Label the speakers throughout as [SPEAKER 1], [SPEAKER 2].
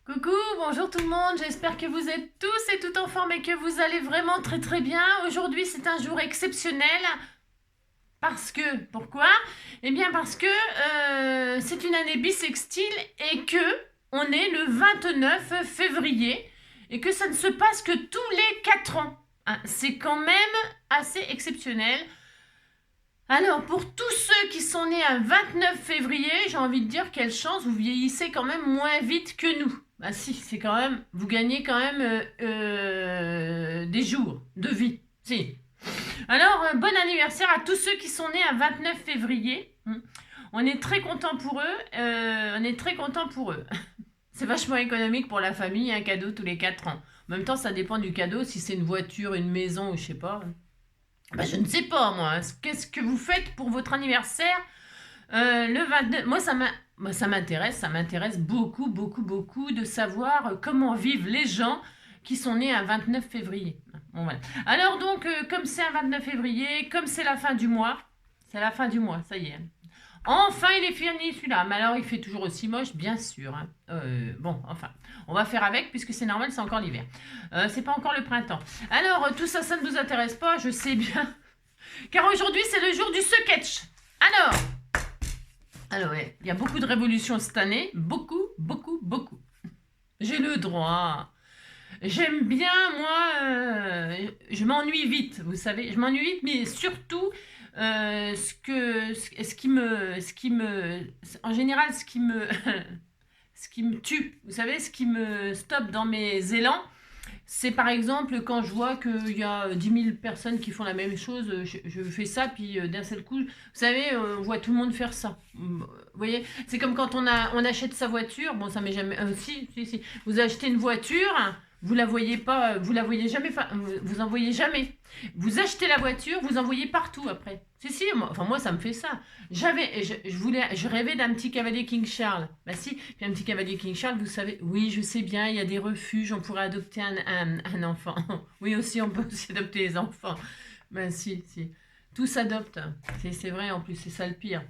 [SPEAKER 1] Coucou, bonjour tout le monde, j'espère que vous êtes tous et toutes en forme et que vous allez vraiment très très bien. Aujourd'hui c'est un jour exceptionnel pourquoi? Eh bien parce que c'est une année bissextile et que on est le 29 février et que ça ne se passe que tous les 4 ans. Hein, c'est quand même assez exceptionnel. Alors, pour tous ceux qui sont nés un 29 février, j'ai envie de dire quelle chance, vous vieillissez quand même moins vite que nous. Bah si, c'est quand même, vous gagnez quand même des jours de vie. Si. Alors, bon anniversaire à tous ceux qui sont nés un 29 février. On est très content pour eux. On est très content pour eux. C'est vachement économique pour la famille, un cadeau tous les 4 ans. En même temps, ça dépend du cadeau, si c'est une voiture, une maison ou je sais pas. Bah, je ne sais pas, moi. Qu'est-ce que vous faites pour votre anniversaire le 29? Moi, ça m'intéresse beaucoup, beaucoup, beaucoup de savoir comment vivent les gens qui sont nés un 29 février. Bon, voilà. Alors donc, comme c'est un 29 février, comme c'est la fin du mois, c'est la fin du mois, ça y est. Enfin, il est fini celui-là. Mais alors, il fait toujours aussi moche, bien sûr. Hein. Bon, enfin, on va faire avec puisque c'est normal, c'est encore l'hiver. C'est pas encore le printemps. Alors, tout ça, ça ne vous intéresse pas, je sais bien. Car aujourd'hui, c'est le jour du sketch. Alors ouais, il y a beaucoup de révolutions cette année. Beaucoup, beaucoup, beaucoup. J'ai le droit. J'aime bien, moi, je m'ennuie vite, vous savez. Je m'ennuie vite, mais surtout, en général, ce qui me tue, vous savez, ce qui me stoppe dans mes élans, c'est par exemple quand je vois qu'il y a 10 000 personnes qui font la même chose, je fais ça, puis d'un seul coup, vous savez, on voit tout le monde faire ça. Vous voyez, c'est comme quand on achète sa voiture, bon, ça m'est jamais... si. Vous achetez une voiture, vous la voyez pas, vous la voyez jamais, vous en voyez jamais. Vous achetez la voiture, vous en voyez partout après. Si, moi ça me fait ça. Je rêvais d'un petit cavalier King Charles. Bah si, puis un petit cavalier King Charles, vous savez, oui, je sais bien, il y a des refuges, on pourrait adopter un enfant. Oui, aussi, on peut aussi adopter les enfants. Bah si. Tout s'adopte. C'est vrai, en plus, c'est ça le pire.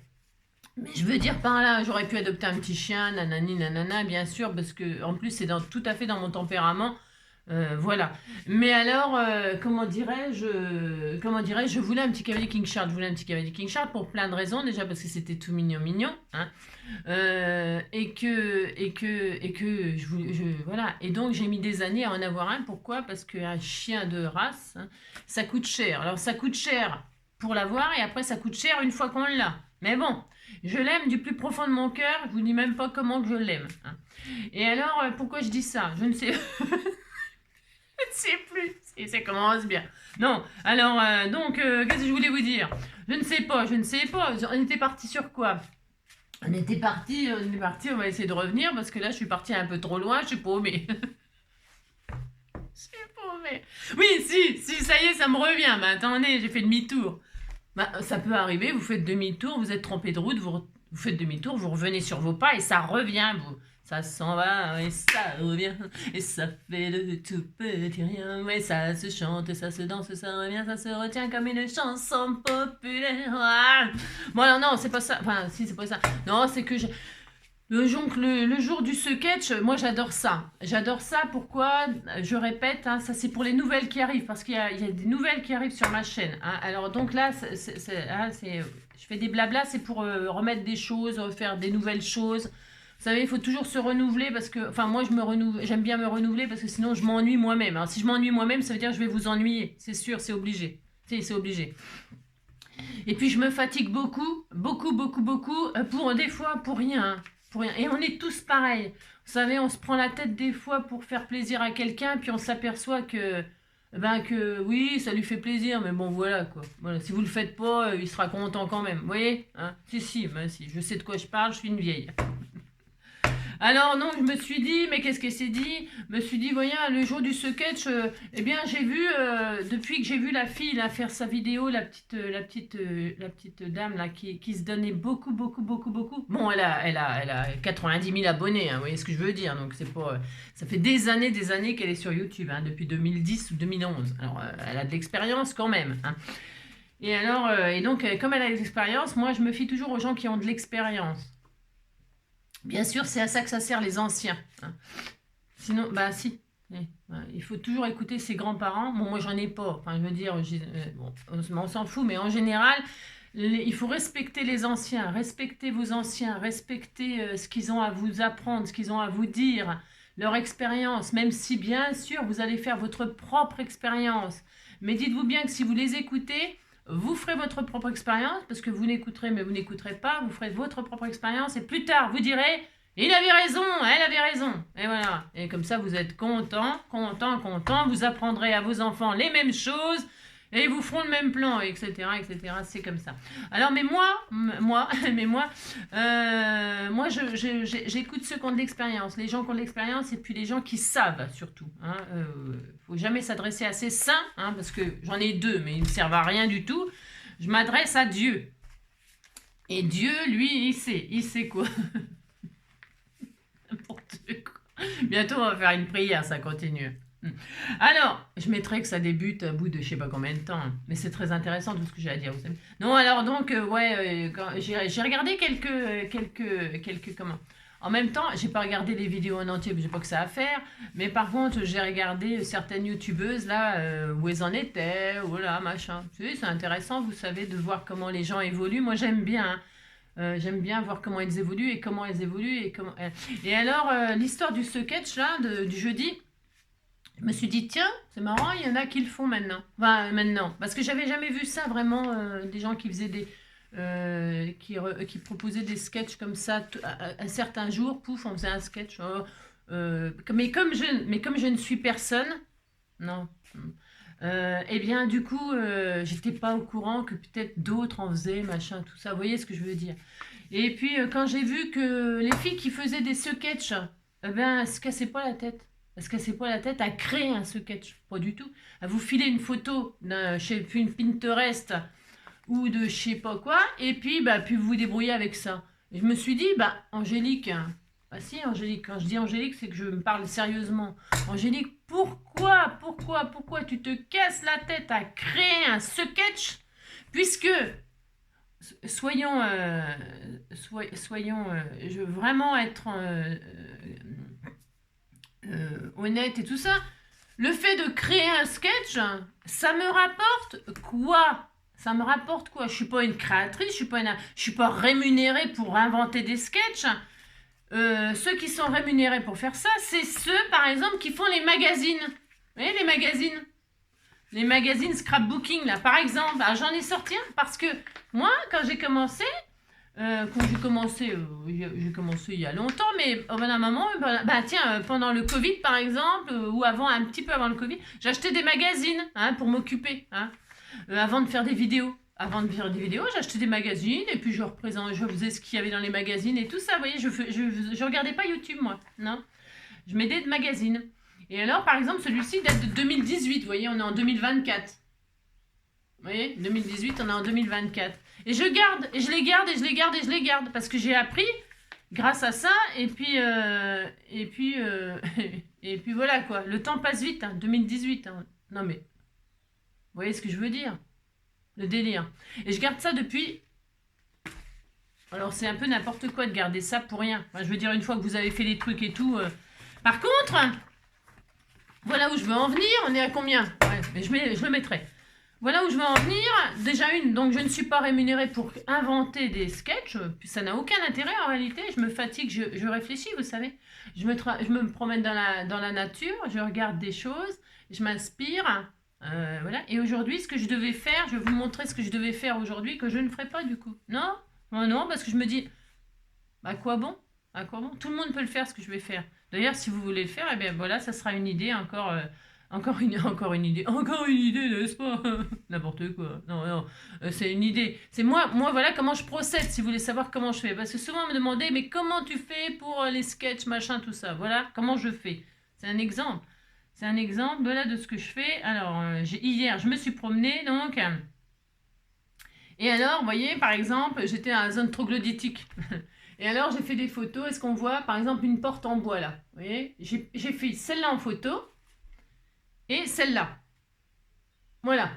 [SPEAKER 1] Mais je veux dire par là, j'aurais pu adopter un petit chien, nanani, nanana, bien sûr, parce que en plus c'est tout à fait dans mon tempérament. Voilà. Mais alors, je voulais un petit cavalier King Charles. Je voulais un petit cavalier King Charles pour plein de raisons. Déjà parce que c'était tout mignon, mignon. Hein. Voilà. Et donc j'ai mis des années à en avoir un. Pourquoi? Parce qu'un chien de race, hein, ça coûte cher. Alors ça coûte cher pour l'avoir et après ça coûte cher une fois qu'on l'a. Mais bon, je l'aime du plus profond de mon cœur. Je vous dis même pas comment que je l'aime. Hein. Et alors, pourquoi je dis ça? Je ne sais. Je ne sais plus. Et ça commence bien. Non, alors, qu'est-ce que je voulais vous dire? Je ne sais pas. On était parti sur quoi? On était parti, on va essayer de revenir parce que là, je suis partie un peu trop loin, je suis paumée. Je suis paumée. Oui, si, ça y est, ça me revient. Mais attendez, j'ai fait demi-tour. Bah, ça peut arriver, vous faites demi-tour, vous êtes trompé de route, vous faites demi-tour, vous revenez sur vos pas et ça revient, vous. Ça s'en va et ça revient et ça fait de tout petit rien. Ouais, ça se chante, ça se danse, ça revient, ça se retient comme une chanson populaire. Ah bon, alors non, c'est pas ça. Enfin, si, c'est pas ça. Non, c'est que le jour du sketch, moi j'adore ça. J'adore ça, pourquoi? Je répète, hein, ça c'est pour les nouvelles qui arrivent, parce qu'il y a des nouvelles qui arrivent sur ma chaîne. Hein. Alors donc là, je fais des blablas, c'est pour remettre des choses, faire des nouvelles choses. Vous savez, il faut toujours se renouveler, parce que, enfin moi j'aime bien me renouveler, parce que sinon je m'ennuie moi-même. Alors si je m'ennuie moi-même, ça veut dire que je vais vous ennuyer, c'est sûr, c'est obligé. C'est obligé. Et puis je me fatigue beaucoup, pour des fois, pour rien. Hein. Pour rien. Et on est tous pareils. Vous savez, on se prend la tête des fois pour faire plaisir à quelqu'un, puis on s'aperçoit que oui, ça lui fait plaisir, mais bon, voilà quoi. Voilà. Si vous le faites pas, il sera content quand même. Vous voyez? Hein? Si, je sais de quoi je parle, je suis une vieille. Alors non, je me suis dit, mais qu'est-ce que c'est dit? Je me suis dit, voyons, le jour du sketch, eh bien j'ai vu, depuis que j'ai vu la fille là, faire sa vidéo, la petite dame là, qui se donnait beaucoup. Bon, elle a 90 000 abonnés, hein, vous voyez ce que je veux dire. Donc c'est pas, ça fait des années qu'elle est sur YouTube, hein, depuis 2010 ou 2011. Alors elle a de l'expérience quand même. Hein. Et alors, comme elle a de l'expérience, moi je me fie toujours aux gens qui ont de l'expérience. Bien sûr, c'est à ça que ça sert les anciens. Hein. Sinon, bah si. Il faut toujours écouter ses grands-parents. Bon, moi, j'en ai pas. Enfin, je veux dire, bon, on s'en fout, mais en général, il faut respecter les anciens, respecter vos anciens, respecter ce qu'ils ont à vous apprendre, ce qu'ils ont à vous dire, leur expérience, même si, bien sûr, vous allez faire votre propre expérience. Mais dites-vous bien que si vous les écoutez, vous ferez votre propre expérience, parce que vous n'écouterez, mais vous n'écouterez pas, vous ferez votre propre expérience, et plus tard, vous direz... Il avait raison, elle avait raison. Et voilà. Et comme ça, vous êtes content, content, content. Vous apprendrez à vos enfants les mêmes choses et ils vous feront le même plan, etc., etc. C'est comme ça. Alors, mais moi, j'écoute ceux qui ont de l'expérience, les gens qui ont de l'expérience et puis les gens qui savent surtout. Hein. Faut jamais s'adresser à ces saints, hein, parce que j'en ai deux, mais ils ne servent à rien du tout. Je m'adresse à Dieu. Et Dieu, lui, il sait quoi. Bientôt, on va faire une prière, ça continue. Alors, je mettrai que ça débute à bout de je sais pas combien de temps. Mais c'est très intéressant tout ce que j'ai à dire, vous savez. Non, alors donc, j'ai regardé quelques comment. En même temps, j'ai pas regardé les vidéos en entier, j'ai pas que ça à faire. Mais par contre, j'ai regardé certaines youtubeuses là, où elles en étaient, voilà, machin. C'est intéressant, vous savez, de voir comment les gens évoluent. Moi, j'aime bien. Hein. J'aime bien voir comment elles évoluent et comment elles évoluent et comment. Et alors l'histoire du sketch là du jeudi, je me suis dit tiens c'est marrant, il y en a qui le font maintenant. Enfin maintenant parce que j'avais jamais vu ça vraiment des gens qui faisaient des qui proposaient des sketchs comme ça à certains jours, pouf on faisait un sketch. Mais comme je ne suis personne, non. Eh bien, du coup, j'étais pas au courant que peut-être d'autres en faisaient, machin, tout ça. Vous voyez ce que je veux dire? Et puis, quand j'ai vu que les filles qui faisaient des sketchs, eh ben, elles se cassaient pas la tête. Elles se cassaient pas la tête à créer un sketch. Pas du tout. À vous filer une photo chez une Pinterest ou de je sais pas quoi, et puis, puis vous vous débrouillez avec ça. Et je me suis dit, Angélique, ah si, Angélique, quand je dis Angélique, c'est que je me parle sérieusement. Angélique, pourquoi tu te casses la tête à créer un sketch puisque, soyons, je veux vraiment être honnête et tout ça, le fait de créer un sketch, ça me rapporte quoi? Ça me rapporte quoi? Je suis pas une créatrice, je suis pas rémunérée pour inventer des sketchs. Ceux qui sont rémunérés pour faire ça, c'est ceux, par exemple, qui font les magazines. Vous voyez, les magazines scrapbooking, là, par exemple. Alors, j'en ai sorti un parce que moi, quand j'ai commencé il y a longtemps, mais au bout d'un moment, pendant le Covid, par exemple, ou avant, un petit peu avant le Covid, j'achetais des magazines pour m'occuper, avant de faire des vidéos. Avant de faire des vidéos, j'achetais des magazines et puis je faisais ce qu'il y avait dans les magazines et tout ça. Vous voyez, je regardais pas YouTube, moi. Non. Je m'aidais de magazines. Et alors, par exemple, celui-ci date de 2018. Vous voyez, on est en 2024. Vous voyez, 2018, on est en 2024. Et je garde, et je les garde, et je les garde, et je les garde. Parce que j'ai appris grâce à ça. Et puis voilà, quoi. Le temps passe vite, 2018. Non, mais, vous voyez ce que je veux dire? Le délire. Et je garde ça depuis... Alors, c'est un peu n'importe quoi de garder ça pour rien. Enfin, je veux dire, une fois que vous avez fait les trucs et tout... Par contre, voilà où je veux en venir. On est à combien? Ouais, mais je le mettrai. Voilà où je veux en venir. Déjà donc je ne suis pas rémunérée pour inventer des sketchs. Ça n'a aucun intérêt en réalité. Je me fatigue, je réfléchis, vous savez. Je me promène dans la nature, je regarde des choses, je m'inspire... voilà. Et aujourd'hui, ce que je devais faire, je vais vous montrer ce que je devais faire aujourd'hui que je ne ferai pas du coup. Non, non, parce que je me dis, à quoi bon? À quoi bon? Tout le monde peut le faire, ce que je vais faire. D'ailleurs, si vous voulez le faire, eh bien voilà, ça sera une idée encore une idée, n'est-ce pas? N'importe quoi. Non, c'est une idée. C'est moi, voilà comment je procède, si vous voulez savoir comment je fais. Parce que souvent, on me demandait, mais comment tu fais pour les sketchs, machin, tout ça. Voilà comment je fais. C'est un exemple. C'est un exemple voilà, de ce que je fais. Alors, hier, je me suis promenée, donc. Et alors, vous voyez, par exemple, j'étais dans la zone troglodytique. Et alors, j'ai fait des photos. Est-ce qu'on voit, par exemple, une porte en bois, là? Vous voyez? J'ai fait celle-là en photo. Et celle-là. Voilà.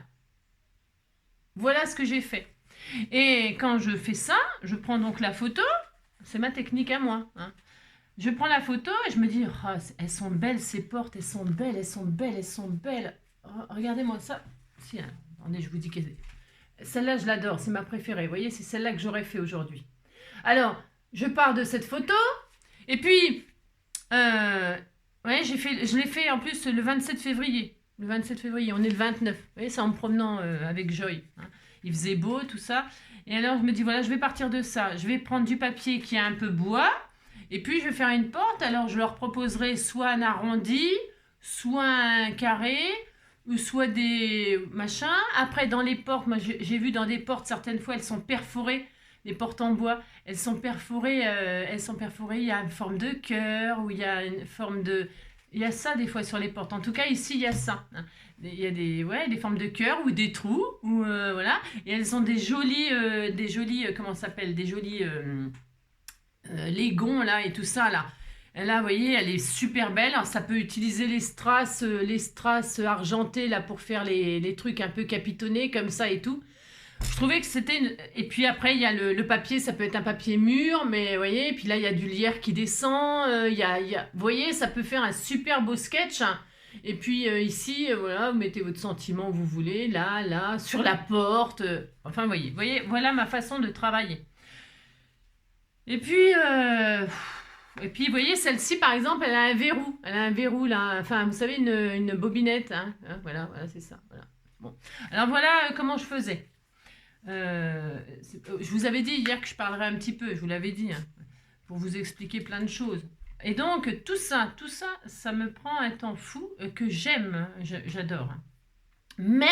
[SPEAKER 1] Voilà ce que j'ai fait. Et quand je fais ça, je prends donc la photo. C'est ma technique à moi. je prends la photo et je me dis, ah, elles sont belles ces portes, elles sont belles, elles sont belles, elles sont belles. Regardez-moi ça. Si, hein, attendez, je vous dis que celle-là, je l'adore, c'est ma préférée. Vous voyez, c'est celle-là que j'aurais fait aujourd'hui. Alors, je pars de cette photo et puis, ouais, je l'ai fait en plus le 27 février. Le 27 février, on est le 29. Vous voyez, c'est en me promenant avec Joy. Hein. Il faisait beau, tout ça. Et alors, je me dis, voilà, je vais partir de ça. Je vais prendre du papier qui est un peu bois. Et puis, je vais faire une porte. Alors, je leur proposerai soit un arrondi, soit un carré, ou soit des machins. Après, dans les portes, moi, j'ai vu dans des portes, certaines fois, elles sont perforées. Les portes en bois, elles sont perforées. Il y a une forme de cœur, ou il y a une forme de... Il y a ça des fois sur les portes. En tout cas, ici, il y a ça. Hein. Il y a des formes de cœur ou des trous. Ou, voilà. Et elles ont des jolis comment ça s'appelle? Des jolis les gonds, là, et tout ça, là. Et là, vous voyez, elle est super belle. Alors, ça peut utiliser les strass argentés, là, pour faire les trucs un peu capitonnés, comme ça et tout. Je trouvais que c'était... Et puis après, il y a le papier, ça peut être un papier mûr, mais vous voyez, et puis là, il y a du lierre qui descend. Vous voyez, ça peut faire un super beau sketch. Et puis ici, voilà, vous mettez votre sentiment où vous voulez, là, sur la porte. Enfin, vous voyez, voilà ma façon de travailler. Et puis, vous voyez, celle-ci, par exemple, elle a un verrou. Elle a un verrou, là. Enfin, vous savez, une bobinette. Hein. Voilà, c'est ça. Voilà. Bon. Alors, voilà comment je faisais. Je vous avais dit hier que je parlerais un petit peu, je vous l'avais dit, hein, pour vous expliquer plein de choses. Et donc, tout ça, ça me prend un temps fou que j'aime, j'adore. Hein. Mais,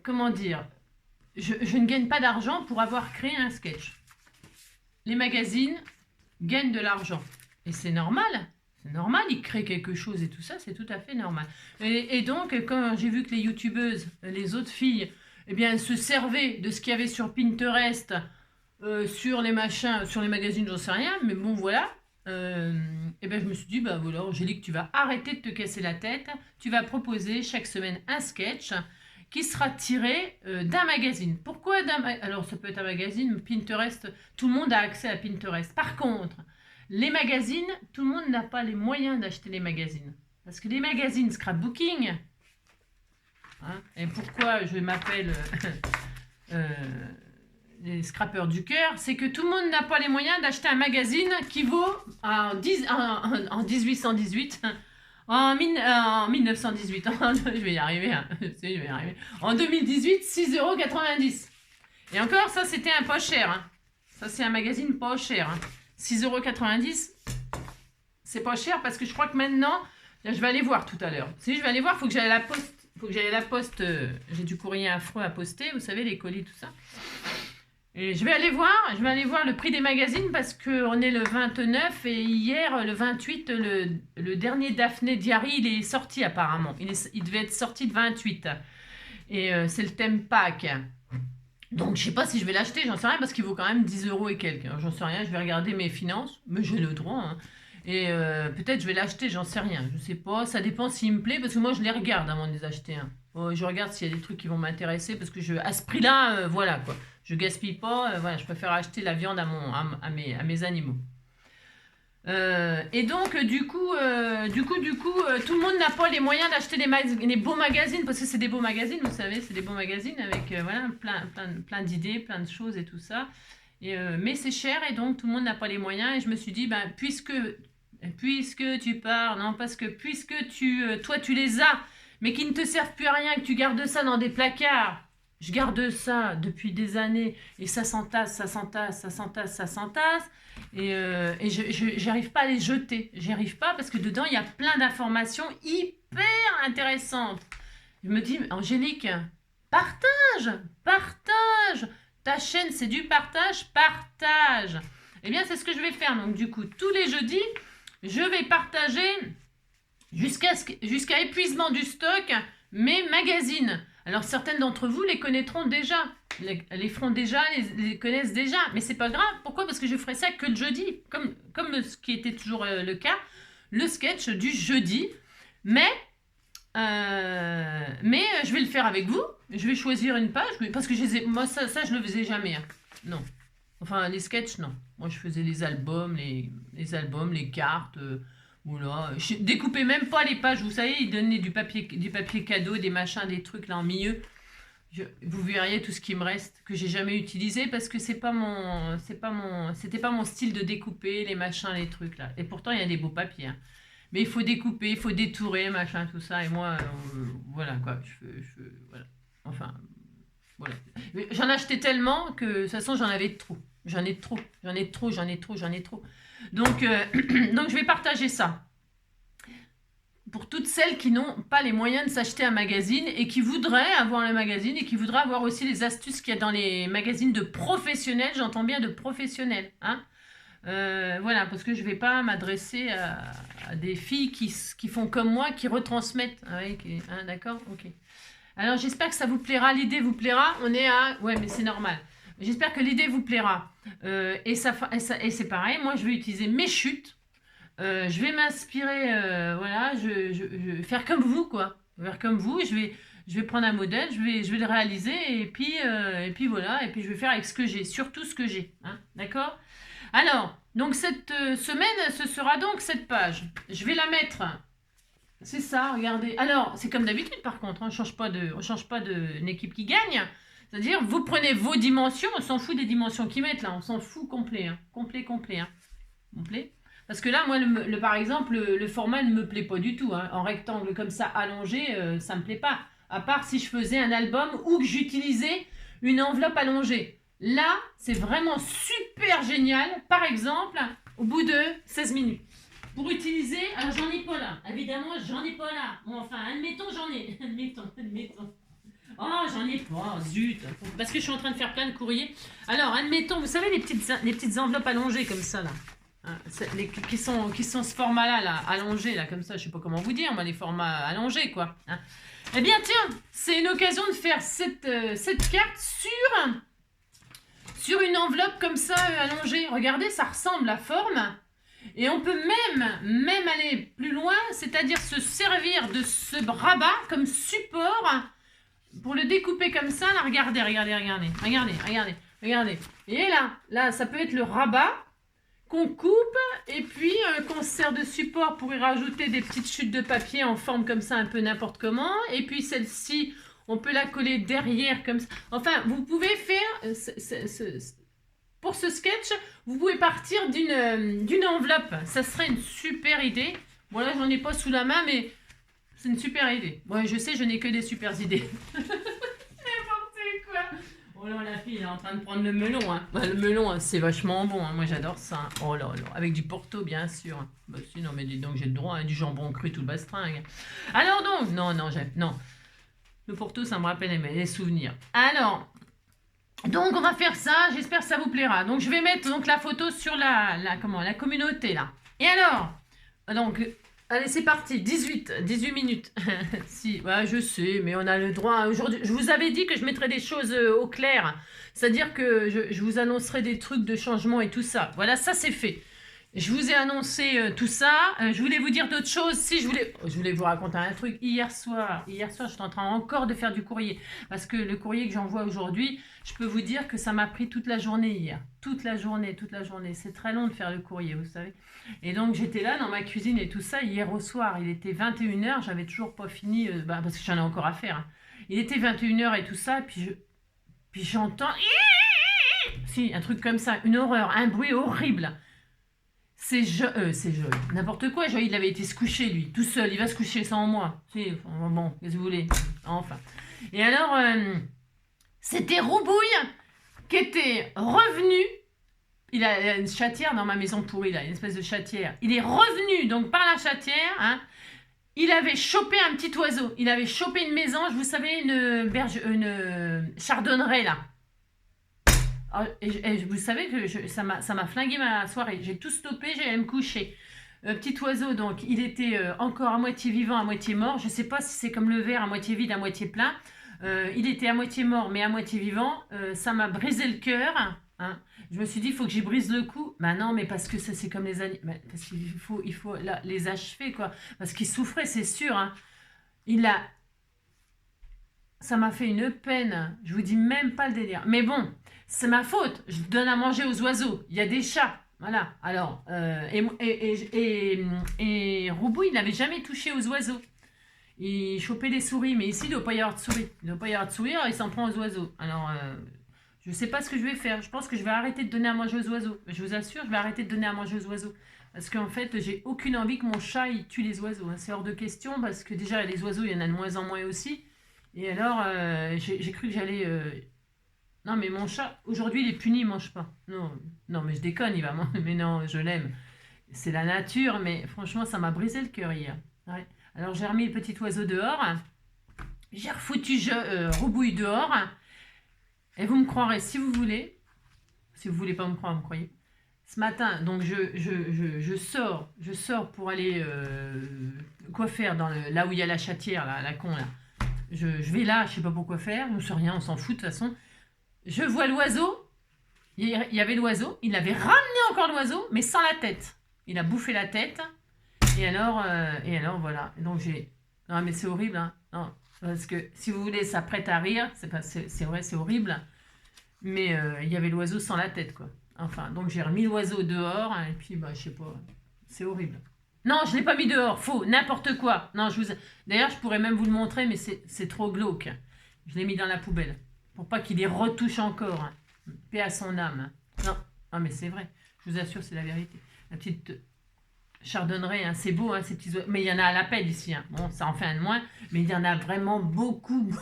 [SPEAKER 1] comment dire, je ne gagne pas d'argent pour avoir créé un sketch. Les magazines gagnent de l'argent. Et c'est normal. C'est normal, ils créent quelque chose et tout ça, c'est tout à fait normal. Et donc, quand j'ai vu que les youtubeuses, les autres filles, eh bien, elles se servaient de ce qu'il y avait sur Pinterest, sur les machins, sur les magazines, j'en sais rien, mais bon, voilà. Et ben, je me suis dit, bah voilà, Angélique, tu vas arrêter de te casser la tête. Tu vas proposer chaque semaine un sketch qui sera tiré d'un magazine. Pourquoi Alors, ça peut être un magazine, Pinterest, tout le monde a accès à Pinterest. Par contre, les magazines, tout le monde n'a pas les moyens d'acheter les magazines. Parce que les magazines scrapbooking, hein, et pourquoi je m'appelle les scrappeurs du cœur, c'est que tout le monde n'a pas les moyens d'acheter un magazine qui vaut en 1818, en 1918, je vais y arriver, hein, en 2018, 6,90 €. Et encore, ça c'était un pas cher. Hein. Ça c'est un magazine pas cher. Hein. 6,90 €, c'est pas cher parce que je crois que maintenant, je vais aller voir tout à l'heure. Si je vais aller voir, il faut que j'aille à la poste. J'ai du courrier affreux à poster, vous savez, les colis, tout ça. Et je vais aller voir le prix des magazines parce qu'on est le 29 et hier, le 28, le dernier Daphné Diary, il est sorti apparemment. Il devait être sorti le 28. Et c'est le thème Pâques. Donc, je sais pas si je vais l'acheter, j'en sais rien, parce qu'il vaut quand même 10 € et quelques. J'en sais rien, je vais regarder mes finances, mais j'ai le droit. Hein. Et peut-être je vais l'acheter, j'en sais rien. Je sais pas, ça dépend s'il me plaît, parce que moi, je les regarde avant de les acheter. Hein. Je regarde s'il y a des trucs qui vont m'intéresser, parce que à ce prix-là, voilà quoi. Je gaspille pas, voilà, je préfère acheter la viande à mes animaux. Et donc, du coup, tout le monde n'a pas les moyens d'acheter les beaux magazines, parce que c'est des beaux magazines, vous savez, c'est des beaux magazines avec voilà, plein d'idées, plein de choses et tout ça. Mais c'est cher et donc tout le monde n'a pas les moyens. Et je me suis dit, ben, puisque tu pars, non, parce que puisque toi tu les as, mais qui ne te servent plus à rien, que tu gardes ça dans des placards. Je garde ça depuis des années et ça s'entasse. Et j'arrive pas à les jeter. J'y arrive pas parce que dedans, il y a plein d'informations hyper intéressantes. Je me dis, Angélique, partage. Ta chaîne, c'est du partage. Eh bien, c'est ce que je vais faire. Donc, du coup, tous les jeudis, je vais partager jusqu'à épuisement du stock mes magazines. Alors, certaines d'entre vous les connaîtront déjà, les feront déjà, les connaissent déjà, mais c'est pas grave. Pourquoi? Parce que je ferai ça que le jeudi, comme ce qui était toujours le cas, le sketch du jeudi. Mais je vais le faire avec vous. Je vais choisir une page, parce que moi, ça je le faisais jamais. Hein. Non. Enfin, les sketchs, non. Moi, je faisais les albums, albums, les cartes. Voilà. Je découpais même pas les pages. Vous savez, ils donnaient du papier cadeau, des machins, des trucs là en milieu. Vous verriez tout ce qui me reste que j'ai jamais utilisé parce que c'était pas mon style de découper les machins, les trucs là. Et pourtant, il y a des beaux papiers. Hein. Mais il faut découper, il faut détourer, machin, tout ça. Et moi, voilà quoi. Voilà. Enfin, voilà. J'en achetais tellement que de toute façon, j'en avais trop. J'en ai trop. Donc, donc, je vais partager ça. Pour toutes celles qui n'ont pas les moyens de s'acheter un magazine et qui voudraient avoir le magazine et qui voudraient avoir aussi les astuces qu'il y a dans les magazines de professionnels, j'entends bien de professionnels. Hein. Voilà, parce que je ne vais pas m'adresser à des filles qui font comme moi, qui retransmettent. Ah oui, hein, d'accord. Ok. Alors, j'espère que ça vous plaira. L'idée vous plaira. On est à... Ouais, mais c'est normal. J'espère que l'idée vous plaira. Et c'est pareil. Moi, je vais utiliser mes chutes. Je vais m'inspirer. Voilà, je vais faire comme vous, quoi. Faire comme vous. Je vais prendre un modèle. Je vais le réaliser. Et puis voilà. Et puis, je vais faire avec ce que j'ai. Surtout ce que j'ai. Hein, d'accord ? Alors, donc cette semaine, ce sera donc cette page. Je vais la mettre. C'est ça, regardez. Alors, c'est comme d'habitude par contre, hein, on ne change pas d'une équipe qui gagne. C'est-à-dire, vous prenez vos dimensions, on s'en fout des dimensions qu'ils mettent là, on s'en fout complet. Hein. Complet. Hein. Complet. Parce que là, moi, par exemple, le format ne me plaît pas du tout. Hein. En rectangle comme ça, allongé, ça ne me plaît pas. À part si je faisais un album ou que j'utilisais une enveloppe allongée. Là, c'est vraiment super génial. Par exemple, au bout de 16 minutes. Pour utiliser, alors j'en ai pas là. Évidemment, j'en ai pas là. Bon, enfin, admettons, j'en ai. Admettons. Oh, j'en ai pas, zut. Parce que je suis en train de faire plein de courriers. Alors, admettons, vous savez, les petites enveloppes allongées comme ça, là. Hein, qui sont ce format-là, là, allongé, là, comme ça. Je sais pas comment vous dire, moi, les formats allongés, quoi. Hein. Eh bien, tiens, c'est une occasion de faire cette carte sur une enveloppe comme ça, allongée. Regardez, ça ressemble à forme. Et on peut même aller plus loin, c'est-à-dire se servir de ce rabat comme support pour le découper comme ça. Là, regardez. Et là, ça peut être le rabat qu'on coupe et puis qu'on se sert de support pour y rajouter des petites chutes de papier en forme comme ça, un peu n'importe comment. Et puis celle-ci, on peut la coller derrière comme ça. Enfin, vous pouvez faire... Pour ce sketch, vous pouvez partir d'une enveloppe. Ça serait une super idée. Bon, là, j'en ai pas sous la main, mais c'est une super idée. Bon, je sais, je n'ai que des super idées. N'importe quoi. Oh là, la fille, elle est en train de prendre le melon. Hein. Bah, le melon, c'est vachement bon. Hein. Moi, j'adore ça. Hein. Oh là là. Avec du Porto, bien sûr. Bah, si, non, mais dis donc, j'ai le droit. Hein, du jambon cru, tout le bastringue. Alors donc, non. Le Porto, ça me rappelle les souvenirs. Alors... Donc, on va faire ça. J'espère que ça vous plaira. Donc, je vais mettre donc, la photo sur la communauté, là. Et alors, donc, allez, c'est parti. 18 minutes. Si, ouais, je sais, mais on a le droit. Aujourd'hui, je vous avais dit que je mettrais des choses au clair. C'est-à-dire que je vous annoncerai des trucs de changement et tout ça. Voilà, ça, c'est fait. Je vous ai annoncé tout ça. Je voulais vous dire d'autres choses. Si je voulais vous raconter un truc. Hier soir, je suis en train encore de faire du courrier. Parce que le courrier que j'envoie aujourd'hui, je peux vous dire que ça m'a pris toute la journée hier. Toute la journée. C'est très long de faire le courrier, vous savez. Et donc, j'étais là dans ma cuisine et tout ça. Hier au soir, il était 21h. J'avais toujours pas fini, parce que j'en ai encore à faire. Hein. Il était 21h et tout ça. Puis j'entends... Si, un truc comme ça. Une horreur. Un bruit horrible. C'est Joël. N'importe quoi, Joël, il avait été se coucher, lui, tout seul. Il va se coucher sans moi. Bon, qu'est-ce que vous voulez? Enfin. Et alors, c'était Roubouille qui était revenu. Il a une chatière dans ma maison pourrie, là, une espèce de chatière. Il est revenu, donc, par la chatière. Hein, il avait chopé un petit oiseau. Il avait chopé une mésange, vous savez, une chardonneraie, là. Et vous savez que ça m'a flingué ma soirée. J'ai tout stoppé, j'allais me coucher. Petit oiseau, donc, il était encore à moitié vivant, à moitié mort. Je ne sais pas si c'est comme le verre, à moitié vide, à moitié plein. Il était à moitié mort, mais à moitié vivant. Ça m'a brisé le cœur. Hein. Je me suis dit, il faut que j'y brise le cou. Bah non, mais parce que ça, c'est comme les animaux. Parce qu'il faut là, les achever, quoi. Parce qu'il souffrait, c'est sûr. Hein. Ça m'a fait une peine. Je vous dis même pas le délire. Mais bon... c'est ma faute. Je donne à manger aux oiseaux. Il y a des chats. Voilà. Alors, et Roubou, il n'avait jamais touché aux oiseaux. Il chopait des souris, mais ici, il ne doit pas y avoir de souris. Il ne doit pas y avoir de souris, alors il s'en prend aux oiseaux. Alors, je ne sais pas ce que je vais faire. Je pense que je vais arrêter de donner à manger aux oiseaux. Je vous assure, je vais arrêter de donner à manger aux oiseaux. Parce qu'en fait, j'ai aucune envie que mon chat, il tue les oiseaux. C'est hors de question, parce que déjà, les oiseaux, il y en a de moins en moins aussi. Et alors, j'ai cru que j'allais... Non, mais mon chat, aujourd'hui, il est puni, il mange pas. Non, non, mais je déconne, il va manger. Mais non, je l'aime. C'est la nature, mais franchement, ça m'a brisé le cœur hier. Ouais. Alors, j'ai remis le petit oiseau dehors. J'ai refoutu Roubouille dehors. Et vous me croirez si vous voulez. Si vous voulez pas me croire, vous me croyez. Ce matin, donc je sors pour aller quoi faire là où il y a la chatière, là, la con là. Je vais là, je sais pas pourquoi faire, on sait rien, on s'en fout de toute façon. Je vois l'oiseau, il y avait l'oiseau, il avait ramené encore l'oiseau, mais sans la tête. Il a bouffé la tête, et alors voilà. Donc non mais c'est horrible, hein. Non, parce que si vous voulez, ça prête à rire, c'est vrai, c'est horrible, mais il y avait l'oiseau sans la tête, quoi. Enfin, donc j'ai remis l'oiseau dehors, hein, et puis, bah, je sais pas, c'est horrible. Non, je ne l'ai pas mis dehors, faux, n'importe quoi. Non, d'ailleurs, je pourrais même vous le montrer, mais c'est trop glauque. Je l'ai mis dans la poubelle, pour pas qu'il les retouche encore. Hein. Paix à son âme. Non, non mais c'est vrai, je vous assure, c'est la vérité. La petite chardonneret, hein, c'est beau, hein, ces petits oiseaux. Mais il y en a à l'appel ici. Hein. Bon, ça en fait un de moins, mais il y en a vraiment beaucoup.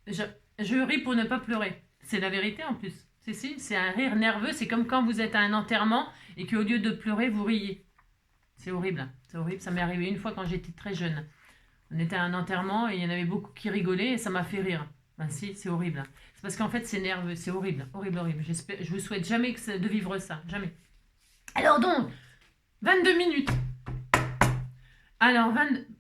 [SPEAKER 1] Je ris pour ne pas pleurer. C'est la vérité en plus. C'est un rire nerveux. C'est comme quand vous êtes à un enterrement et qu'au lieu de pleurer, vous riez. C'est horrible. C'est horrible. Ça m'est arrivé une fois quand j'étais très jeune. On était à un enterrement et il y en avait beaucoup qui rigolaient et ça m'a fait rire. Ben si, c'est horrible. C'est parce qu'en fait, c'est nerveux. C'est horrible. Horrible, horrible. Je vous souhaite jamais de vivre ça. Jamais. Alors donc, 22 minutes. Alors,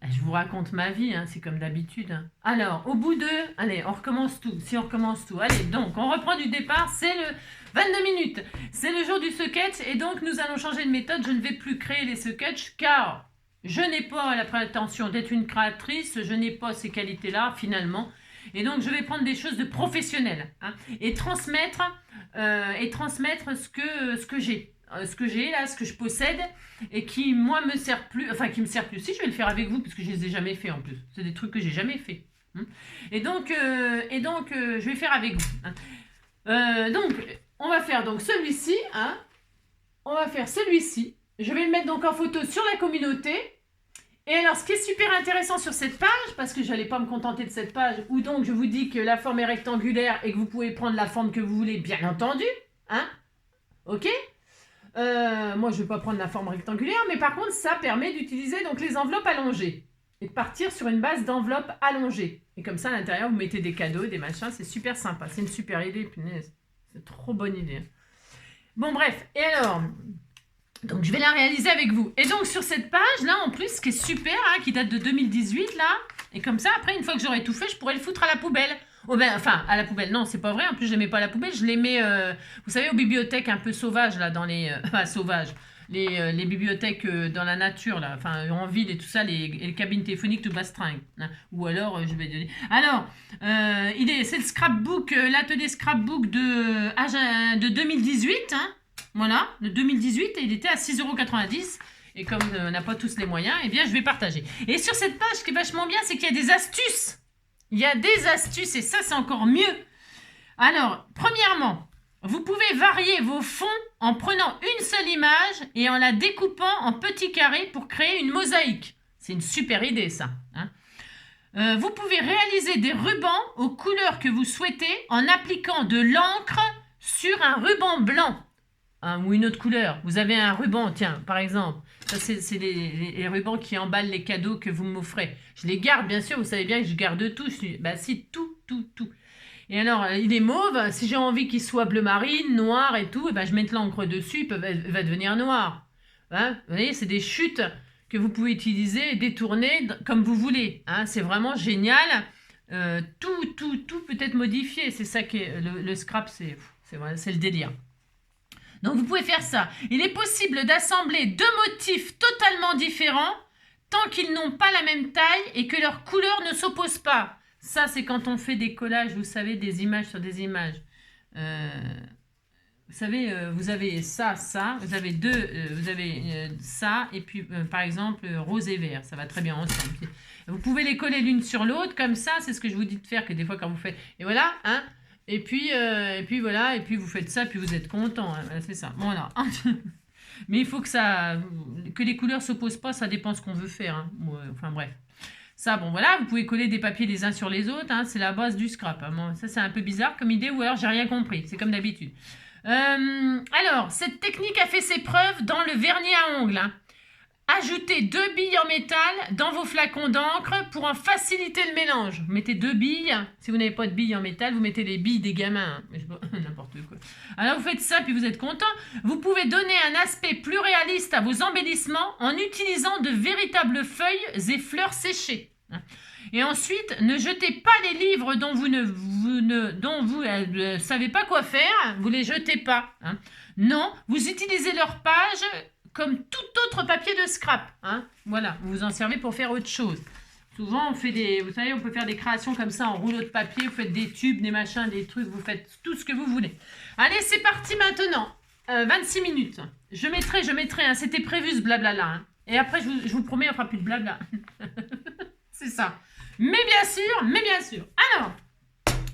[SPEAKER 1] je vous raconte ma vie, hein, c'est comme d'habitude. Hein. Alors, au bout de... Allez, on recommence tout. Si on recommence tout. Allez, donc, on reprend du départ. C'est le 22 minutes. C'est le jour du sketch. Et donc, nous allons changer de méthode. Je ne vais plus créer les sketchs car je n'ai pas la prétention d'être une créatrice. Je n'ai pas ces qualités-là, finalement. Et donc, je vais prendre des choses de professionnel. Hein, et transmettre ce que j'ai. Ce que j'ai là, ce que je possède et qui moi me sert plus, enfin qui me sert plus. Si je vais le faire avec vous parce que je les ai jamais fait en plus. C'est des trucs que j'ai jamais fait. Et donc je vais faire avec vous. Donc on va faire donc celui-ci. Hein. On va faire celui-ci. Je vais le mettre donc en photo sur la communauté. Et alors ce qui est super intéressant sur cette page, parce que je n'allais pas me contenter de cette page, où donc je vous dis que la forme est rectangulaire et que vous pouvez prendre la forme que vous voulez, bien entendu. Hein. Ok. Moi, je ne vais pas prendre la forme rectangulaire, mais par contre, ça permet d'utiliser donc les enveloppes allongées et de partir sur une base d'enveloppe allongée. Et comme ça, à l'intérieur, vous mettez des cadeaux, des machins, c'est super sympa. C'est une super idée, punaise. C'est trop bonne idée. Bon, bref. Et alors, donc je vais la réaliser avec vous. Et donc, sur cette page, là, en plus, ce qui est super, hein, qui date de 2018, là, et comme ça, après, une fois que j'aurai tout fait, je pourrai le foutre à la poubelle. Oh ben, enfin, à la poubelle, non, c'est pas vrai. En plus, je les mets pas à la poubelle, je les mets, vous savez, aux bibliothèques un peu sauvages, là, dans les... Enfin, sauvages. Les bibliothèques dans la nature, là, enfin, en ville et tout ça, les cabines téléphoniques tout bastringue. Hein. Ou alors, je vais donner... Alors, c'est le scrapbook, l'atelier scrapbook de 2018, hein. Voilà, de 2018, et il était à 6,90 €. Et comme on n'a pas tous les moyens, eh bien, je vais partager. Et sur cette page, ce qui est vachement bien, c'est qu'il y a des astuces. Il y a des astuces et ça, c'est encore mieux. Alors, premièrement, vous pouvez varier vos fonds en prenant une seule image et en la découpant en petits carrés pour créer une mosaïque. C'est une super idée, ça. Hein. Vous pouvez réaliser des rubans aux couleurs que vous souhaitez en appliquant de l'encre sur un ruban blanc. Hein, ou une autre couleur. Vous avez un ruban, tiens, par exemple. Ça, c'est les rubans qui emballent les cadeaux que vous m'offrez. Je les garde, bien sûr. Vous savez bien que je garde tout. Bah si, tout. Et alors, il est mauve. Si j'ai envie qu'il soit bleu marine, noir et tout, bah, je mets de l'encre dessus. Il va devenir noir. Hein, vous voyez, c'est des chutes que vous pouvez utiliser et détourner comme vous voulez. Hein, c'est vraiment génial. Tout peut être modifié. C'est ça qui est le scrap, c'est le délire. Donc, vous pouvez faire ça. Il est possible d'assembler deux motifs totalement différents tant qu'ils n'ont pas la même taille et que leurs couleurs ne s'opposent pas. Ça, c'est quand on fait des collages, vous savez, des images sur des images. Vous savez, vous avez ça, vous avez ça, et puis par exemple rose et vert, ça va très bien ensemble. Vous pouvez les coller l'une sur l'autre, comme ça, c'est ce que je vous dis de faire, que des fois quand vous faites, et voilà, hein, et puis voilà, et puis vous faites ça, puis vous êtes content, hein, c'est ça, voilà. Mais il faut que les couleurs s'opposent pas, ça dépend ce qu'on veut faire, hein. Enfin bref. Ça, bon voilà, vous pouvez coller des papiers les uns sur les autres, hein, c'est la base du scrap. Hein. Bon, ça, c'est un peu bizarre comme idée, ou alors j'ai rien compris, c'est comme d'habitude. Alors, cette technique a fait ses preuves dans le vernis à ongles. Hein. Ajoutez 2 billes en métal dans vos flacons d'encre pour en faciliter le mélange. Vous mettez 2 billes. Si vous n'avez pas de billes en métal, vous mettez les billes des gamins. Hein. N'importe quoi. Alors vous faites ça, puis vous êtes content. Vous pouvez donner un aspect plus réaliste à vos embellissements en utilisant de véritables feuilles et fleurs séchées. Et ensuite, ne jetez pas les livres dont vous ne savez pas quoi faire. Vous les jetez pas. Hein. Non, vous utilisez leurs pages comme tout autre papier de scrap. Hein. Voilà, vous vous en servez pour faire autre chose. Souvent, on fait vous savez, on peut faire des créations comme ça en rouleau de papier. Vous faites des tubes, des machins, des trucs. Vous faites tout ce que vous voulez. Allez, c'est parti maintenant. 26 minutes. Je mettrai. Hein, c'était prévu ce blabla là. Hein. Et après, je vous promets, on fera plus de blabla. C'est ça. Mais bien sûr. Alors,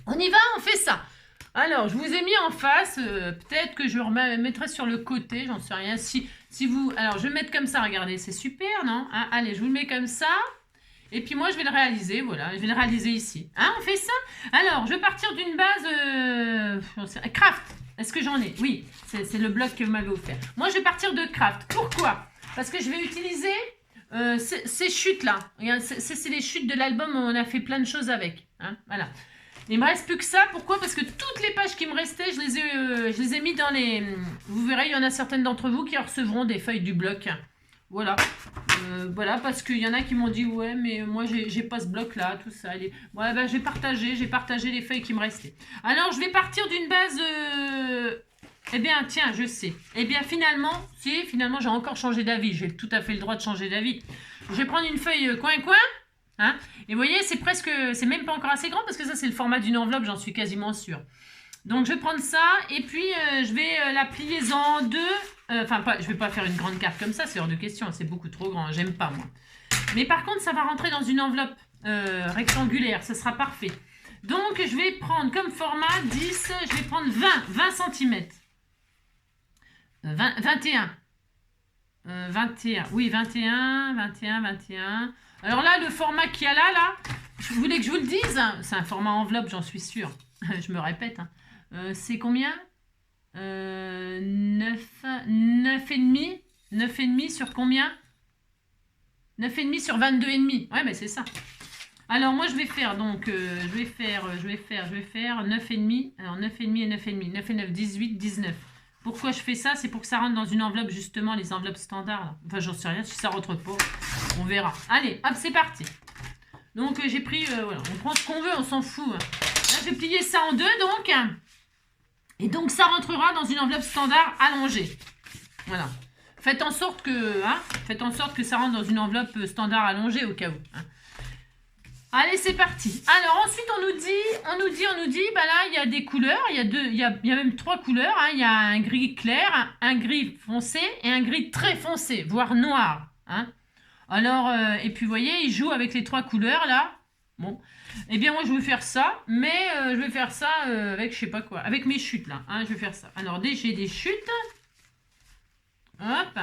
[SPEAKER 1] on y va, on fait ça. Alors, je vous ai mis en face. Peut-être que je remettrai sur le côté. J'en sais rien. Si vous... Alors, je vais le mettre comme ça. Regardez, c'est super, non hein. Allez, je vous le mets comme ça. Et puis moi, je vais le réaliser. Voilà, je vais le réaliser ici. Hein, on fait ça. Alors, je vais partir d'une base... craft. Est-ce que j'en ai? Oui, c'est le bloc que vous m'avez offert. Moi, je vais partir de craft. Pourquoi? Parce que je vais utiliser... ces chutes-là, c'est les chutes de l'album où on a fait plein de choses avec. Hein, voilà. Il me reste plus que ça. Pourquoi? Parce que toutes les pages qui me restaient, je les ai mis dans les... Vous verrez, il y en a certaines d'entre vous qui recevront des feuilles du bloc. Voilà. Voilà, parce qu'il y en a qui m'ont dit, ouais, mais moi, j'ai pas ce bloc-là, tout ça. Ouais, ben, j'ai partagé les feuilles qui me restaient. Alors, je vais partir d'une base... Eh bien, tiens, je sais. Eh bien, finalement, j'ai encore changé d'avis. J'ai tout à fait le droit de changer d'avis. Je vais prendre une feuille coin-coin. Hein, et vous voyez, c'est même pas encore assez grand parce que ça, c'est le format d'une enveloppe, j'en suis quasiment sûre. Donc, je vais prendre ça et puis je vais la plier en deux. Je vais pas faire une grande carte comme ça, c'est hors de question. C'est beaucoup trop grand, j'aime pas, moi. Mais par contre, ça va rentrer dans une enveloppe rectangulaire. Ça sera parfait. Donc, je vais prendre comme format 10, je vais prendre 20 cm. 21. 21. Oui, 21. Alors là, le format qu'il y a là, vous voulez que je vous le dise? C'est un format enveloppe, j'en suis sûre. Je me répète. Hein. C'est combien 9,5. 9,5 sur combien 9,5 sur 22,5. Ouais, mais c'est ça. Alors, moi, je vais faire, donc, je vais faire 9,5. Alors, 9,5 et 9,5. 9 et 9, 18, 19. Pourquoi je fais ça? C'est pour que ça rentre dans une enveloppe, justement, les enveloppes standards. Là. Enfin, j'en sais rien, si ça rentre pas, on verra. Allez, hop, c'est parti. Donc, j'ai pris, voilà, on prend ce qu'on veut, on s'en fout. Là, je vais plier ça en deux, donc. Et donc, ça rentrera dans une enveloppe standard allongée. Voilà. Faites en sorte que ça rentre dans une enveloppe standard allongée, au cas où. Hein. Allez, c'est parti. Alors, ensuite, on nous dit, bah là, il y a des couleurs. Il y a même 3 couleurs. Hein. Il y a un gris clair, un gris foncé et un gris très foncé, voire noir. Hein. Alors, et puis, vous voyez, il joue avec les 3 couleurs, là. Bon. Eh bien, moi, je vais faire ça, mais je vais faire ça avec, je sais pas quoi, avec mes chutes, là. Hein, je vais faire ça. Alors, j'ai des chutes. Hop.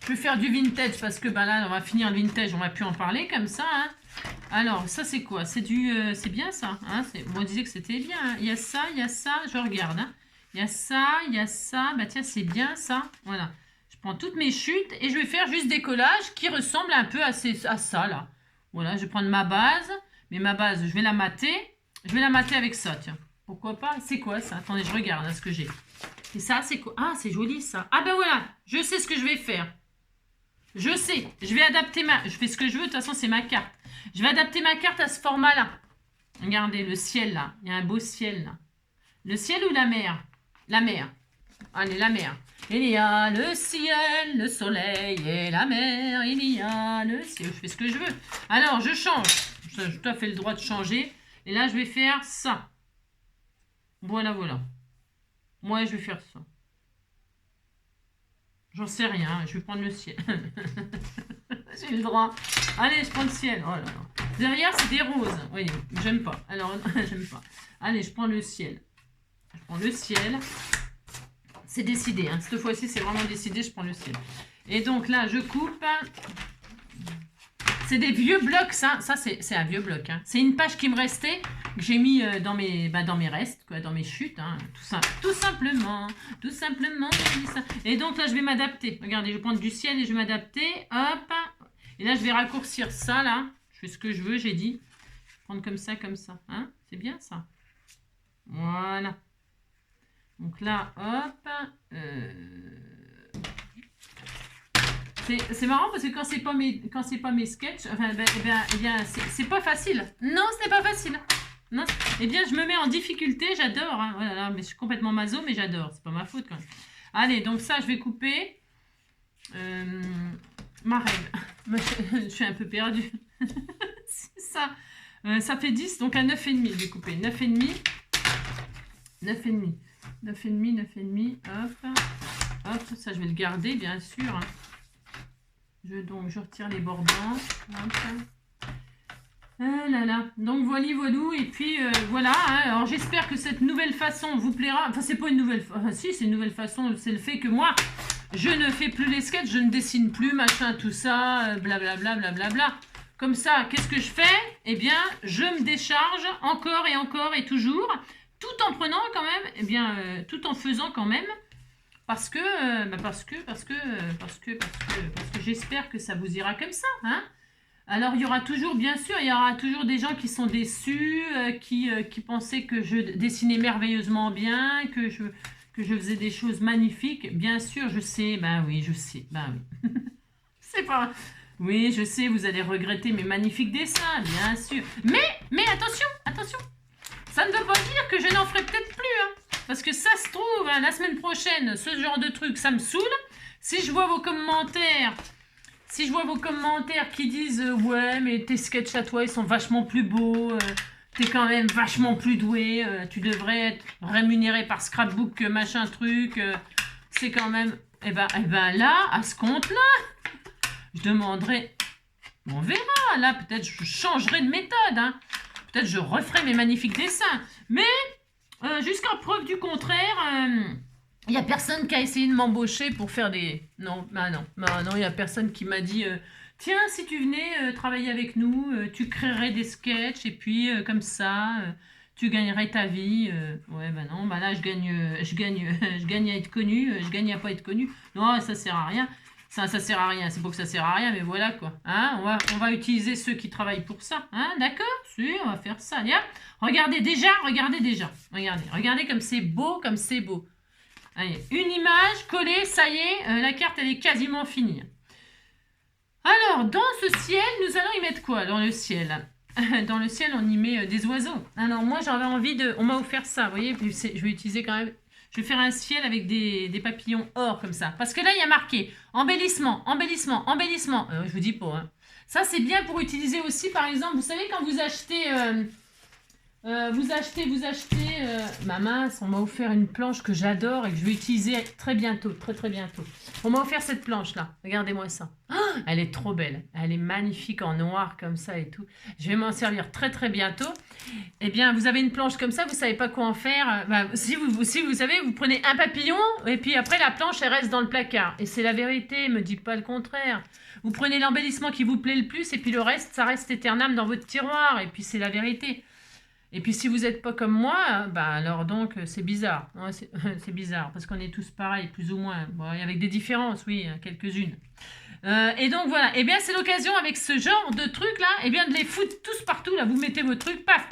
[SPEAKER 1] Je vais faire du vintage parce que bah là, on va finir le vintage, on va plus en parler comme ça. Hein. Alors, ça, c'est quoi? C'est bien ça. Hein. Moi, je disais que c'était bien. Hein. Il y a ça, je regarde. Hein. Il y a ça. Bah tiens, c'est bien ça. Voilà. Je prends toutes mes chutes et je vais faire juste des collages qui ressemblent un peu à ça, là. Voilà, je vais prendre ma base. Mais ma base, je vais la mater. Je vais la mater avec ça, tiens. Pourquoi pas? C'est quoi ça? Attendez, je regarde hein, ce que j'ai. Et ça, c'est quoi? Ah, c'est joli ça. Ah ben voilà, je sais ce que je vais faire. Je sais, je vais adapter je fais ce que je veux, de toute façon, c'est ma carte. Je vais adapter ma carte à ce format-là. Regardez, le ciel, là. Il y a un beau ciel, là. Le ciel ou la mer? La mer. Allez, la mer. Il y a le ciel, le soleil et la mer. Il y a le ciel. Je fais ce que je veux. Alors, je change. Je t'ai fait le droit de changer. Et là, je vais faire ça. Voilà, voilà. Moi, je vais faire ça. J'en sais rien. Je vais prendre le ciel. J'ai le droit. Allez, je prends le ciel. Oh là là. Derrière, c'est des roses. Oui, j'aime pas. Alors, j'aime pas. Allez, je prends le ciel. Je prends le ciel. C'est décidé. Hein. Cette fois-ci, c'est vraiment décidé. Je prends le ciel. Et donc là, je coupe. C'est des vieux blocs, ça. Ça, c'est un vieux bloc. Hein. C'est une page qui me restait, que j'ai mis dans mes restes, quoi, dans mes chutes. Hein. Tout simplement. Tout simplement. Et donc là, je vais m'adapter. Regardez, je vais prendre du ciel et je vais m'adapter. Hop. Et là, je vais raccourcir ça, là. Je fais ce que je veux, j'ai dit. Prendre comme ça, comme ça. Hein. C'est bien, ça. Voilà. Donc là, hop. C'est marrant parce que quand c'est pas mes sketchs, enfin, eh bien c'est pas facile. Non, ce n'est pas facile. Non, eh bien, je me mets en difficulté, j'adore. Hein. Voilà, mais je suis complètement maso, mais j'adore. C'est pas ma faute quand même. Allez, donc ça, je vais couper. Ma règle. Je suis un peu perdue. C'est ça. Ça fait 10, donc à 9,5, je vais couper. 9,5. 9,5. 9,5, 9,5. Hop. Hop, ça, je vais le garder, bien sûr. Je retire les bordants. Ah là là. Donc voilà, voilou. Et puis voilà. Hein. Alors j'espère que cette nouvelle façon vous plaira. Enfin, c'est pas une nouvelle façon. Enfin, si, c'est une nouvelle façon. C'est le fait que moi, je ne fais plus les sketchs, je ne dessine plus, machin, tout ça, blablabla, blablabla. Comme ça, qu'est-ce que je fais? Eh bien, je me décharge encore et toujours, tout en prenant quand même, eh bien, tout en faisant quand même. Parce que j'espère que ça vous ira comme ça. Hein. Alors, il y aura toujours, bien sûr, il y aura toujours des gens qui sont déçus, qui pensaient que je dessinais merveilleusement bien, que je faisais des choses magnifiques. Bien sûr, je sais, ben oui, je sais, ben oui. C'est pas... Oui, je sais, vous allez regretter mes magnifiques dessins, bien sûr. Mais attention, attention. Ça ne veut pas dire que je n'en ferai peut-être plus, hein. Parce que ça se trouve, hein, la semaine prochaine, ce genre de truc, ça me saoule. Si je vois vos commentaires qui disent ouais, mais tes sketchs à toi, ils sont vachement plus beaux, t'es quand même vachement plus doué, tu devrais être rémunéré par Scrapbook, machin truc, c'est quand même... Eh ben là, à ce compte-là, je demanderai... On verra, là, peut-être je changerai de méthode, hein. Peut-être je referai mes magnifiques dessins. Mais... jusqu'à preuve du contraire, il n'y a personne qui a essayé de m'embaucher pour faire des... Non, il n'y a personne qui m'a dit tiens, si tu venais travailler avec nous, tu créerais des sketchs et puis comme ça, tu gagnerais ta vie. Ouais, non, là, je gagne à être connu, je gagne à pas être connu. Non, ça sert à rien. Ça sert à rien, c'est pas que ça sert à rien, mais voilà quoi. Hein, on va utiliser ceux qui travaillent pour ça. Hein, d'accord? Si, on va faire ça. Viens. Regardez déjà. Regardez comme c'est beau, Allez, une image collée, ça y est, la carte elle est quasiment finie. Alors, dans ce ciel, nous allons y mettre quoi dans le ciel? Dans le ciel, on y met des oiseaux. Alors moi, j'avais envie de... On m'a offert ça, vous voyez, je vais utiliser quand même... Je vais faire un ciel avec des papillons or comme ça. Parce que là, il y a marqué embellissement. Je vous dis pas. Hein. Ça, c'est bien pour utiliser aussi, par exemple, vous savez, quand vous achetez... Ma mince, on m'a offert une planche que j'adore et que je vais utiliser très bientôt. Très bientôt. On m'a offert cette planche-là. Regardez-moi ça. Oh, elle est trop belle. Elle est magnifique en noir comme ça et tout. Je vais m'en servir très bientôt. Eh bien, vous avez une planche comme ça, vous ne savez pas quoi en faire. Si vous savez, vous prenez un papillon et puis après la planche, elle reste dans le placard. Et c'est la vérité, me dites pas le contraire. Vous prenez l'embellissement qui vous plaît le plus et puis le reste, ça reste éternel dans votre tiroir. Et puis c'est la vérité. Et puis si vous n'êtes pas comme moi, alors donc c'est bizarre. Ouais, c'est bizarre parce qu'on est tous pareils, plus ou moins. Bon, avec des différences, oui, quelques-unes. Et donc voilà, et bien c'est l'occasion avec ce genre de trucs là, et bien de les foutre tous partout là, vous mettez vos trucs, paf,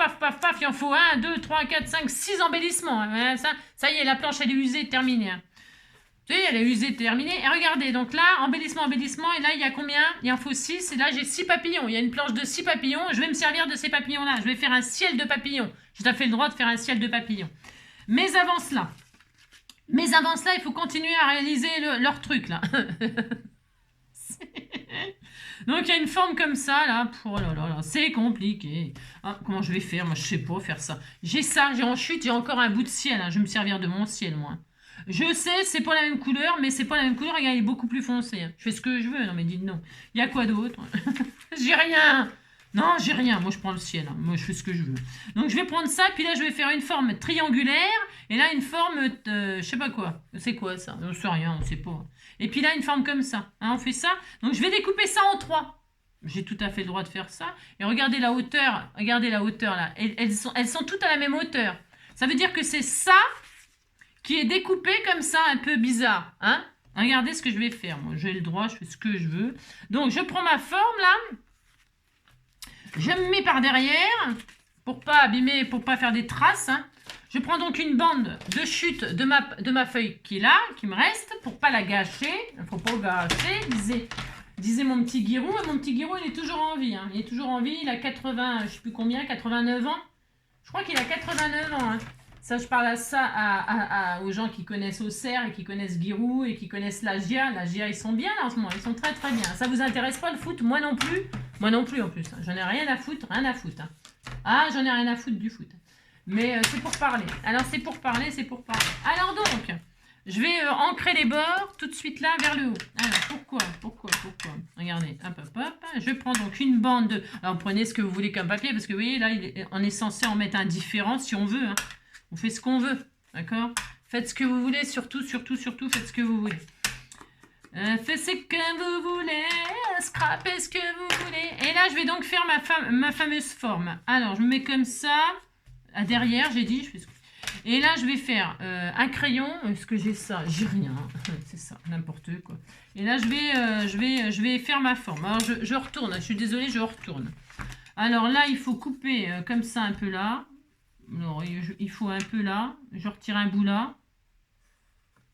[SPEAKER 1] il en faut 1, 2, 3, 4, 5, 6 embellissements. Hein, ça y est, la planche elle est usée, terminée. Hein. Tu sais, elle est usée, terminée. Et regardez, donc là, embellissement, et là, il y a combien? Il en faut 6, et là, j'ai 6 papillons. Il y a une planche de 6 papillons, je vais me servir de ces papillons-là. Je vais faire un ciel de papillons. J'ai tout à fait le droit de faire un ciel de papillons. Mais avant cela, Mais avant cela, il faut continuer à réaliser leur truc, là. Donc, il y a une forme comme ça, là. Oh là là là, c'est compliqué. Ah, comment je vais faire? Moi, je sais pas faire ça. J'ai ça, j'ai en chute, j'ai encore un bout de ciel. Hein. Je vais me servir de mon ciel, moi. Je sais, c'est pas la même couleur, mais c'est pas la même couleur. Regarde, il est beaucoup plus foncé. Hein. Je fais ce que je veux. Non, mais dites non. Il y a quoi d'autre? J'ai rien. Non, j'ai rien. Moi, je prends le ciel. Hein. Moi, je fais ce que je veux. Donc, je vais prendre ça. Puis là, je vais faire une forme triangulaire. Et là, une forme, je sais pas quoi. C'est quoi ça? On sait rien, on sait pas. Et puis là, une forme comme ça. Hein, on fait ça. Donc, je vais découper ça en trois. J'ai tout à fait le droit de faire ça. Et regardez la hauteur. Regardez la hauteur là. Elles sont toutes à la même hauteur. Ça veut dire que c'est ça qui est découpé comme ça, un peu bizarre. Hein? Regardez ce que je vais faire. Moi, j'ai le droit, je fais ce que je veux. Donc, je prends ma forme là. Je me mets par derrière pour pas abîmer, pour pas faire des traces. Hein. Je prends donc une bande de chute de ma feuille qui est là, qui me reste, pour pas la gâcher. Il ne faut pas gâcher, disait mon petit Guirou. Et mon petit Guirou, il est toujours en vie. Hein. Il est toujours en vie, il a 80, je sais plus combien, 89 ans. Je crois qu'il a 89 ans. Hein. Ça, je parle à ça aux gens qui connaissent Auxerre et qui connaissent Giroud et qui connaissent la GIA. La GIA, ils sont bien là en ce moment. Ils sont très très bien. Ça vous intéresse pas le foot? Moi non plus. Moi non plus en plus. J'en ai rien à foutre. Rien à foutre. Hein. Ah, j'en ai rien à foutre du foot. Mais c'est pour parler. Alors, c'est pour parler, c'est pour parler. Alors donc, je vais ancrer les bords tout de suite là vers le haut. Alors, pourquoi Regardez, hop, hop, hop. Je prends donc une bande de... Alors, prenez ce que vous voulez comme papier, parce que vous voyez, là, on est censé en mettre un différent si on veut. Hein. On fait ce qu'on veut, d'accord? Faites ce que vous voulez, surtout, faites ce que vous voulez. Faites ce que vous voulez, scrapez ce que vous voulez. Et là, je vais donc faire ma fameuse forme. Alors, je me mets comme ça, à derrière, j'ai dit, je fais ce que... Et là, je vais faire un crayon. Est-ce que j'ai ça? J'ai rien. C'est ça, n'importe quoi. Et là, je vais faire ma forme. Alors, je retourne. Je suis désolée, je retourne. Alors là, il faut couper comme ça un peu là. Alors, il faut un peu là. Je retire un bout là.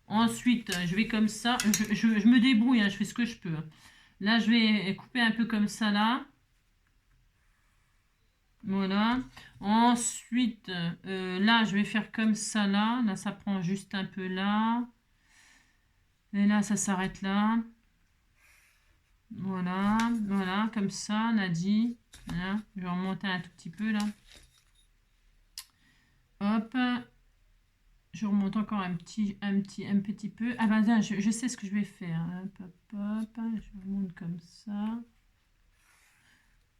[SPEAKER 1] Ensuite, je vais comme ça. Je me débrouille, hein, je fais ce que je peux. Là, je vais couper un peu comme ça là. Voilà. Ensuite, là, je vais faire comme ça là. Là, ça prend juste un peu là. Et là, ça s'arrête là. Voilà, voilà, comme ça, on a dit. Voilà. Je vais remonter un tout petit peu là. Hop. Je remonte encore un petit peu. Ah ben là, je sais ce que je vais faire. Hop, hop, hop. Je remonte comme ça.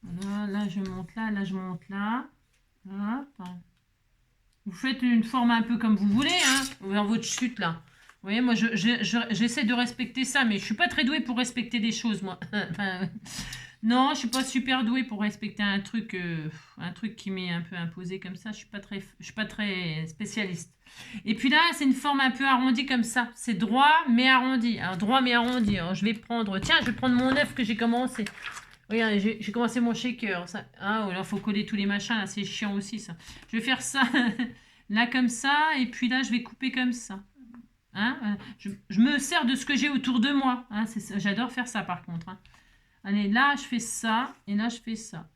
[SPEAKER 1] Voilà, là je monte là je monte là. Hop. Vous faites une forme un peu comme vous voulez, hein, dans votre chute là. Vous voyez, moi j'essaie de respecter ça, mais je suis pas très douée pour respecter des choses, moi. Enfin, non, je suis pas super douée pour respecter un truc qui m'est un peu imposé comme ça. Je suis pas très spécialiste. Et puis là, c'est une forme un peu arrondie comme ça. C'est droit mais arrondi. Alors droit mais arrondi. Alors, je vais prendre mon œuf que j'ai commencé. Regarde, j'ai commencé mon shaker. Ça. Ah, oh là, faut coller tous les machins. Là, c'est chiant aussi ça. Je vais faire ça là comme ça, et puis là, je vais couper comme ça. Hein, je me sers de ce que j'ai autour de moi. Hein, j'adore faire ça par contre. Hein. Allez, là, je fais ça. Et là, je fais ça.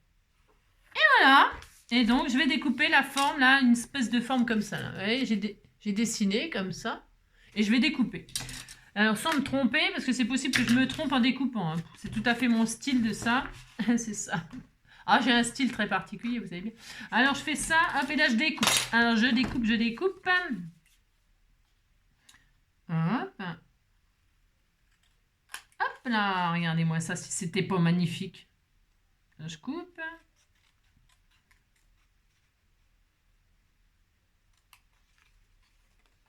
[SPEAKER 1] Et voilà. Et donc, je vais découper la forme, là, une espèce de forme comme ça. Là. Vous voyez, j'ai dessiné comme ça. Et je vais découper. Alors, sans me tromper, parce que c'est possible que je me trompe en découpant. Hein. C'est tout à fait mon style de ça. C'est ça. Ah, j'ai un style très particulier, vous savez bien. Alors, je fais ça. Hop, et là, je découpe. Alors, je découpe. Hop. Hop là, regardez-moi ça, si c'était pas magnifique. Là, je coupe.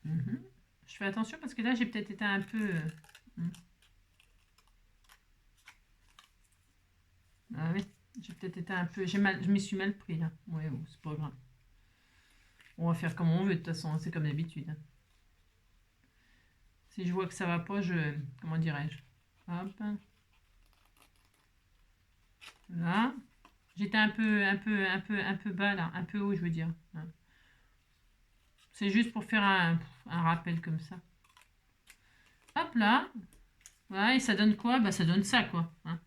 [SPEAKER 1] Je fais attention parce que là, j'ai peut-être été un peu... Ah oui, j'ai peut-être été un peu... Je m'y suis mal pris, là. Ouais, oh, c'est pas grave. On va faire comme on veut, de toute façon, c'est comme d'habitude. Hein. Si je vois que ça va pas, comment dirais-je? Hop. Là. J'étais un peu bas, là. Un peu haut, je veux dire. Hein. C'est juste pour faire un rappel comme ça. Hop là. Voilà, et ça donne quoi? Bah, ça donne ça, quoi. Hein.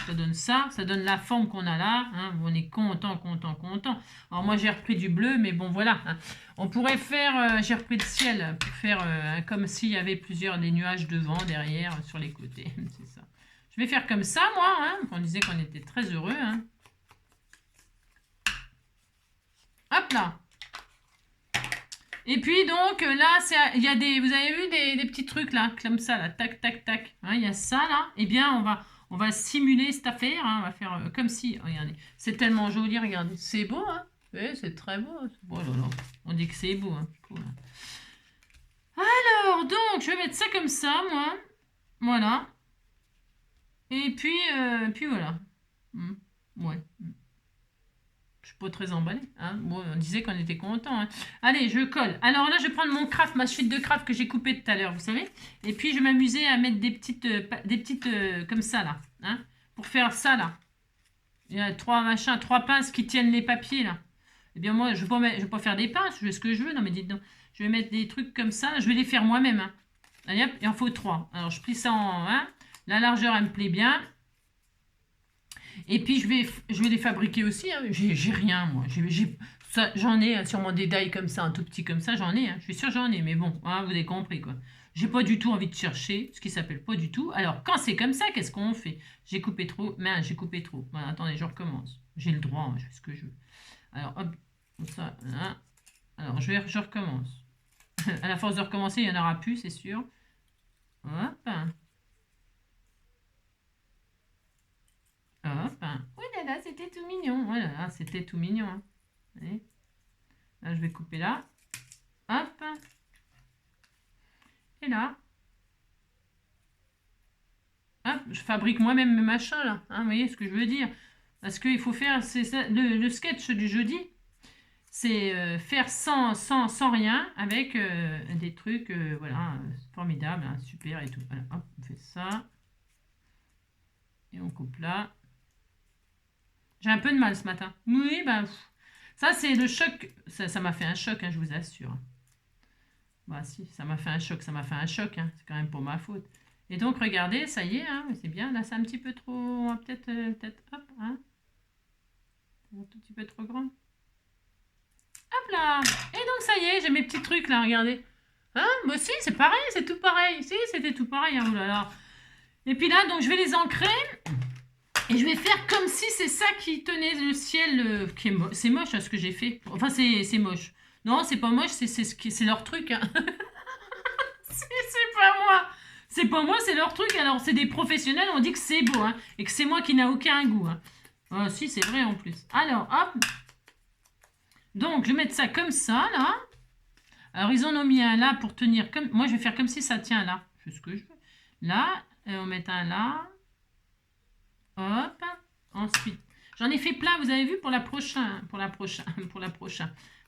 [SPEAKER 1] Voilà, ça donne la forme qu'on a là, hein. On est content, content, content. Alors moi j'ai repris du bleu, mais bon voilà, hein. On pourrait faire, j'ai repris le ciel pour faire comme s'il y avait des nuages devant, derrière, sur les côtés, c'est ça. Je vais faire comme ça moi, hein. On disait qu'on était très heureux, hein. Hop là. Et puis donc là, il y a vous avez vu des petits trucs là, comme ça, là, tac, tac, tac. Hein, il y a ça là. Eh bien, on va simuler cette affaire. Hein, on va faire comme si, regardez, c'est tellement joli, regardez. C'est beau, hein. Oui, c'est très beau. Oh là là, on dit que c'est beau. Hein. Alors, donc, je vais mettre ça comme ça, moi. Voilà. Et puis voilà. Ouais. Je suis pas très emballée. Hein. Bon, on disait qu'on était content. Hein. Allez, je colle. Alors là, je vais prendre mon craft, ma suite de craft que j'ai coupée tout à l'heure, vous savez. Et puis, je vais m'amuser à mettre des petites comme ça, là. Hein, pour faire ça, là. Il y a trois pinces qui tiennent les papiers, là. Eh bien, moi, je vais pas faire des pinces. Je fais ce que je veux. Non, mais dites donc. Je vais mettre des trucs comme ça. Je vais les faire moi-même. Hein. Allez, hop, il en faut 3. Alors, je plie ça en 1. La largeur, elle me plaît bien. Et puis, je vais les fabriquer aussi. Hein. J'ai rien, moi. J'en ai sûrement des die comme ça, un tout petit comme ça. J'en ai. Hein. Je suis sûre j'en ai. Mais bon, hein, vous avez compris, quoi. J'ai pas du tout envie de chercher ce qui s'appelle pas du tout. Alors, quand c'est comme ça, qu'est-ce qu'on fait? J'ai coupé trop. Mince, j'ai coupé trop. Voilà, attendez, je recommence. J'ai le droit, hein, je fais ce que je veux. Alors, hop, comme ça. Hein. Alors, je recommence. À la force de recommencer, il n'y en aura plus, c'est sûr. Hop. Hop. Oui, là, c'était tout mignon. Voilà, c'était tout mignon. Hein. Allez. Là, je vais couper là. Hop. Et là. Hop, je fabrique moi-même mes machins, là. Hein, vous voyez ce que je veux dire? Parce qu'il faut faire... C'est ça, le sketch du jeudi, c'est faire sans rien, avec des trucs, voilà, formidables, hein, super et tout. Voilà, hop, on fait ça. Et on coupe là. J'ai un peu de mal ce matin. Oui, ben, ça c'est le choc. Ça m'a fait un choc, hein, je vous assure. Bah si, ça m'a fait un choc, hein. C'est quand même pour ma faute. Et donc, regardez, ça y est, hein, c'est bien. Là, c'est un petit peu trop... Peut-être, hop, hein. Un tout petit peu trop grand. Hop là. Et donc, ça y est, j'ai mes petits trucs, là, regardez. Hein, moi aussi, c'est pareil, c'est tout pareil. Si, c'était tout pareil, hein, oulala. Et puis là, donc, je vais les ancrer. Et je vais faire comme si c'est ça qui tenait le ciel. C'est moche, hein, ce que j'ai fait. Enfin, c'est moche. Non, c'est pas moche, c'est leur truc. Hein. c'est pas moi. C'est pas moi, c'est leur truc. Alors, c'est des professionnels, on dit que c'est beau. Hein, et que c'est moi qui n'a aucun goût. Hein. Oh, si, c'est vrai en plus. Alors, hop. Donc, je vais mettre ça comme ça, là. Alors, ils en ont mis un là pour tenir comme... Moi, je vais faire comme si ça tient là. Je fais ce que je veux. Là, et on met un là. Hop. Ensuite, j'en ai fait plein, vous avez vu, pour la prochaine.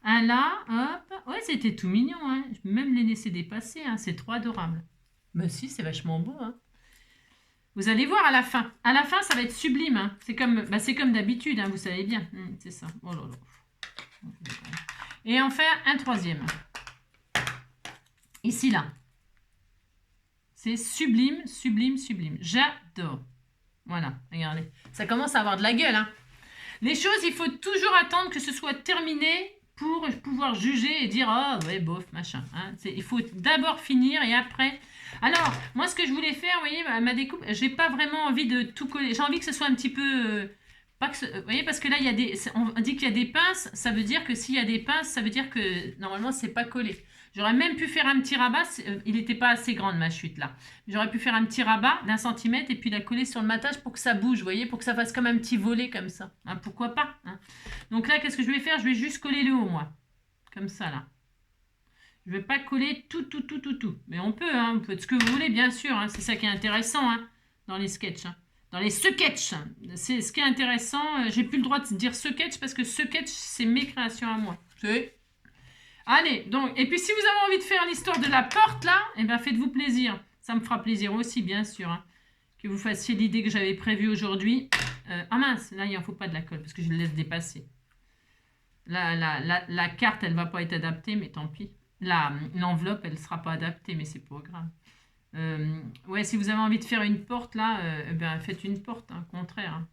[SPEAKER 1] Un là, hop. Ouais, c'était tout mignon, hein. Je peux même les laisser dépasser, hein. C'est trop adorable. Mais si, c'est vachement beau, hein. Vous allez voir à la fin. À la fin, ça va être sublime, hein. C'est comme d'habitude, hein, vous savez bien. C'est ça. Oh là là. Et en faire un troisième. Ici, là. C'est sublime, sublime, sublime. J'adore. Voilà, regardez. Ça commence à avoir de la gueule. Hein. Les choses, il faut toujours attendre que ce soit terminé pour pouvoir juger et dire « Oh, ouais, bof, machin. Hein. » Il faut d'abord finir et après... Alors, moi, ce que je voulais faire, vous voyez, ma découpe, j'ai pas vraiment envie de tout coller. J'ai envie que ce soit un petit peu... vous voyez, parce que là, on dit qu'il y a des pinces. Ça veut dire que s'il y a des pinces, ça veut dire que normalement, c'est pas collé. J'aurais même pu faire un petit rabat, il n'était pas assez grande ma chute là. J'aurais pu faire un petit rabat d'1 centimètre et puis la coller sur le matage pour que ça bouge, vous voyez, pour que ça fasse comme un petit volet comme ça. Hein, pourquoi pas hein. Donc là, qu'est-ce que je vais faire? Je vais juste coller le haut, moi. Comme ça là. Je ne vais pas coller tout. Mais on peut, hein, vous faites ce que vous voulez, bien sûr. Hein, c'est ça qui est intéressant hein, dans les sketchs. Hein. Dans les sketchs, c'est ce qui est intéressant. J'ai plus le droit de dire sketch parce que sketch, c'est mes créations à moi. C'est... Allez, donc, et puis si vous avez envie de faire l'histoire de la porte, là, eh bien, faites-vous plaisir. Ça me fera plaisir aussi, bien sûr, hein, que vous fassiez l'idée que j'avais prévue aujourd'hui. Ah mince, là, il n'en faut pas de la colle, parce que je le laisse dépasser. La carte, elle ne va pas être adaptée, mais tant pis. L'enveloppe, elle ne sera pas adaptée, mais c'est pas grave. Ouais, si vous avez envie de faire une porte, là, ben, faites une porte, hein, au contraire. Hein.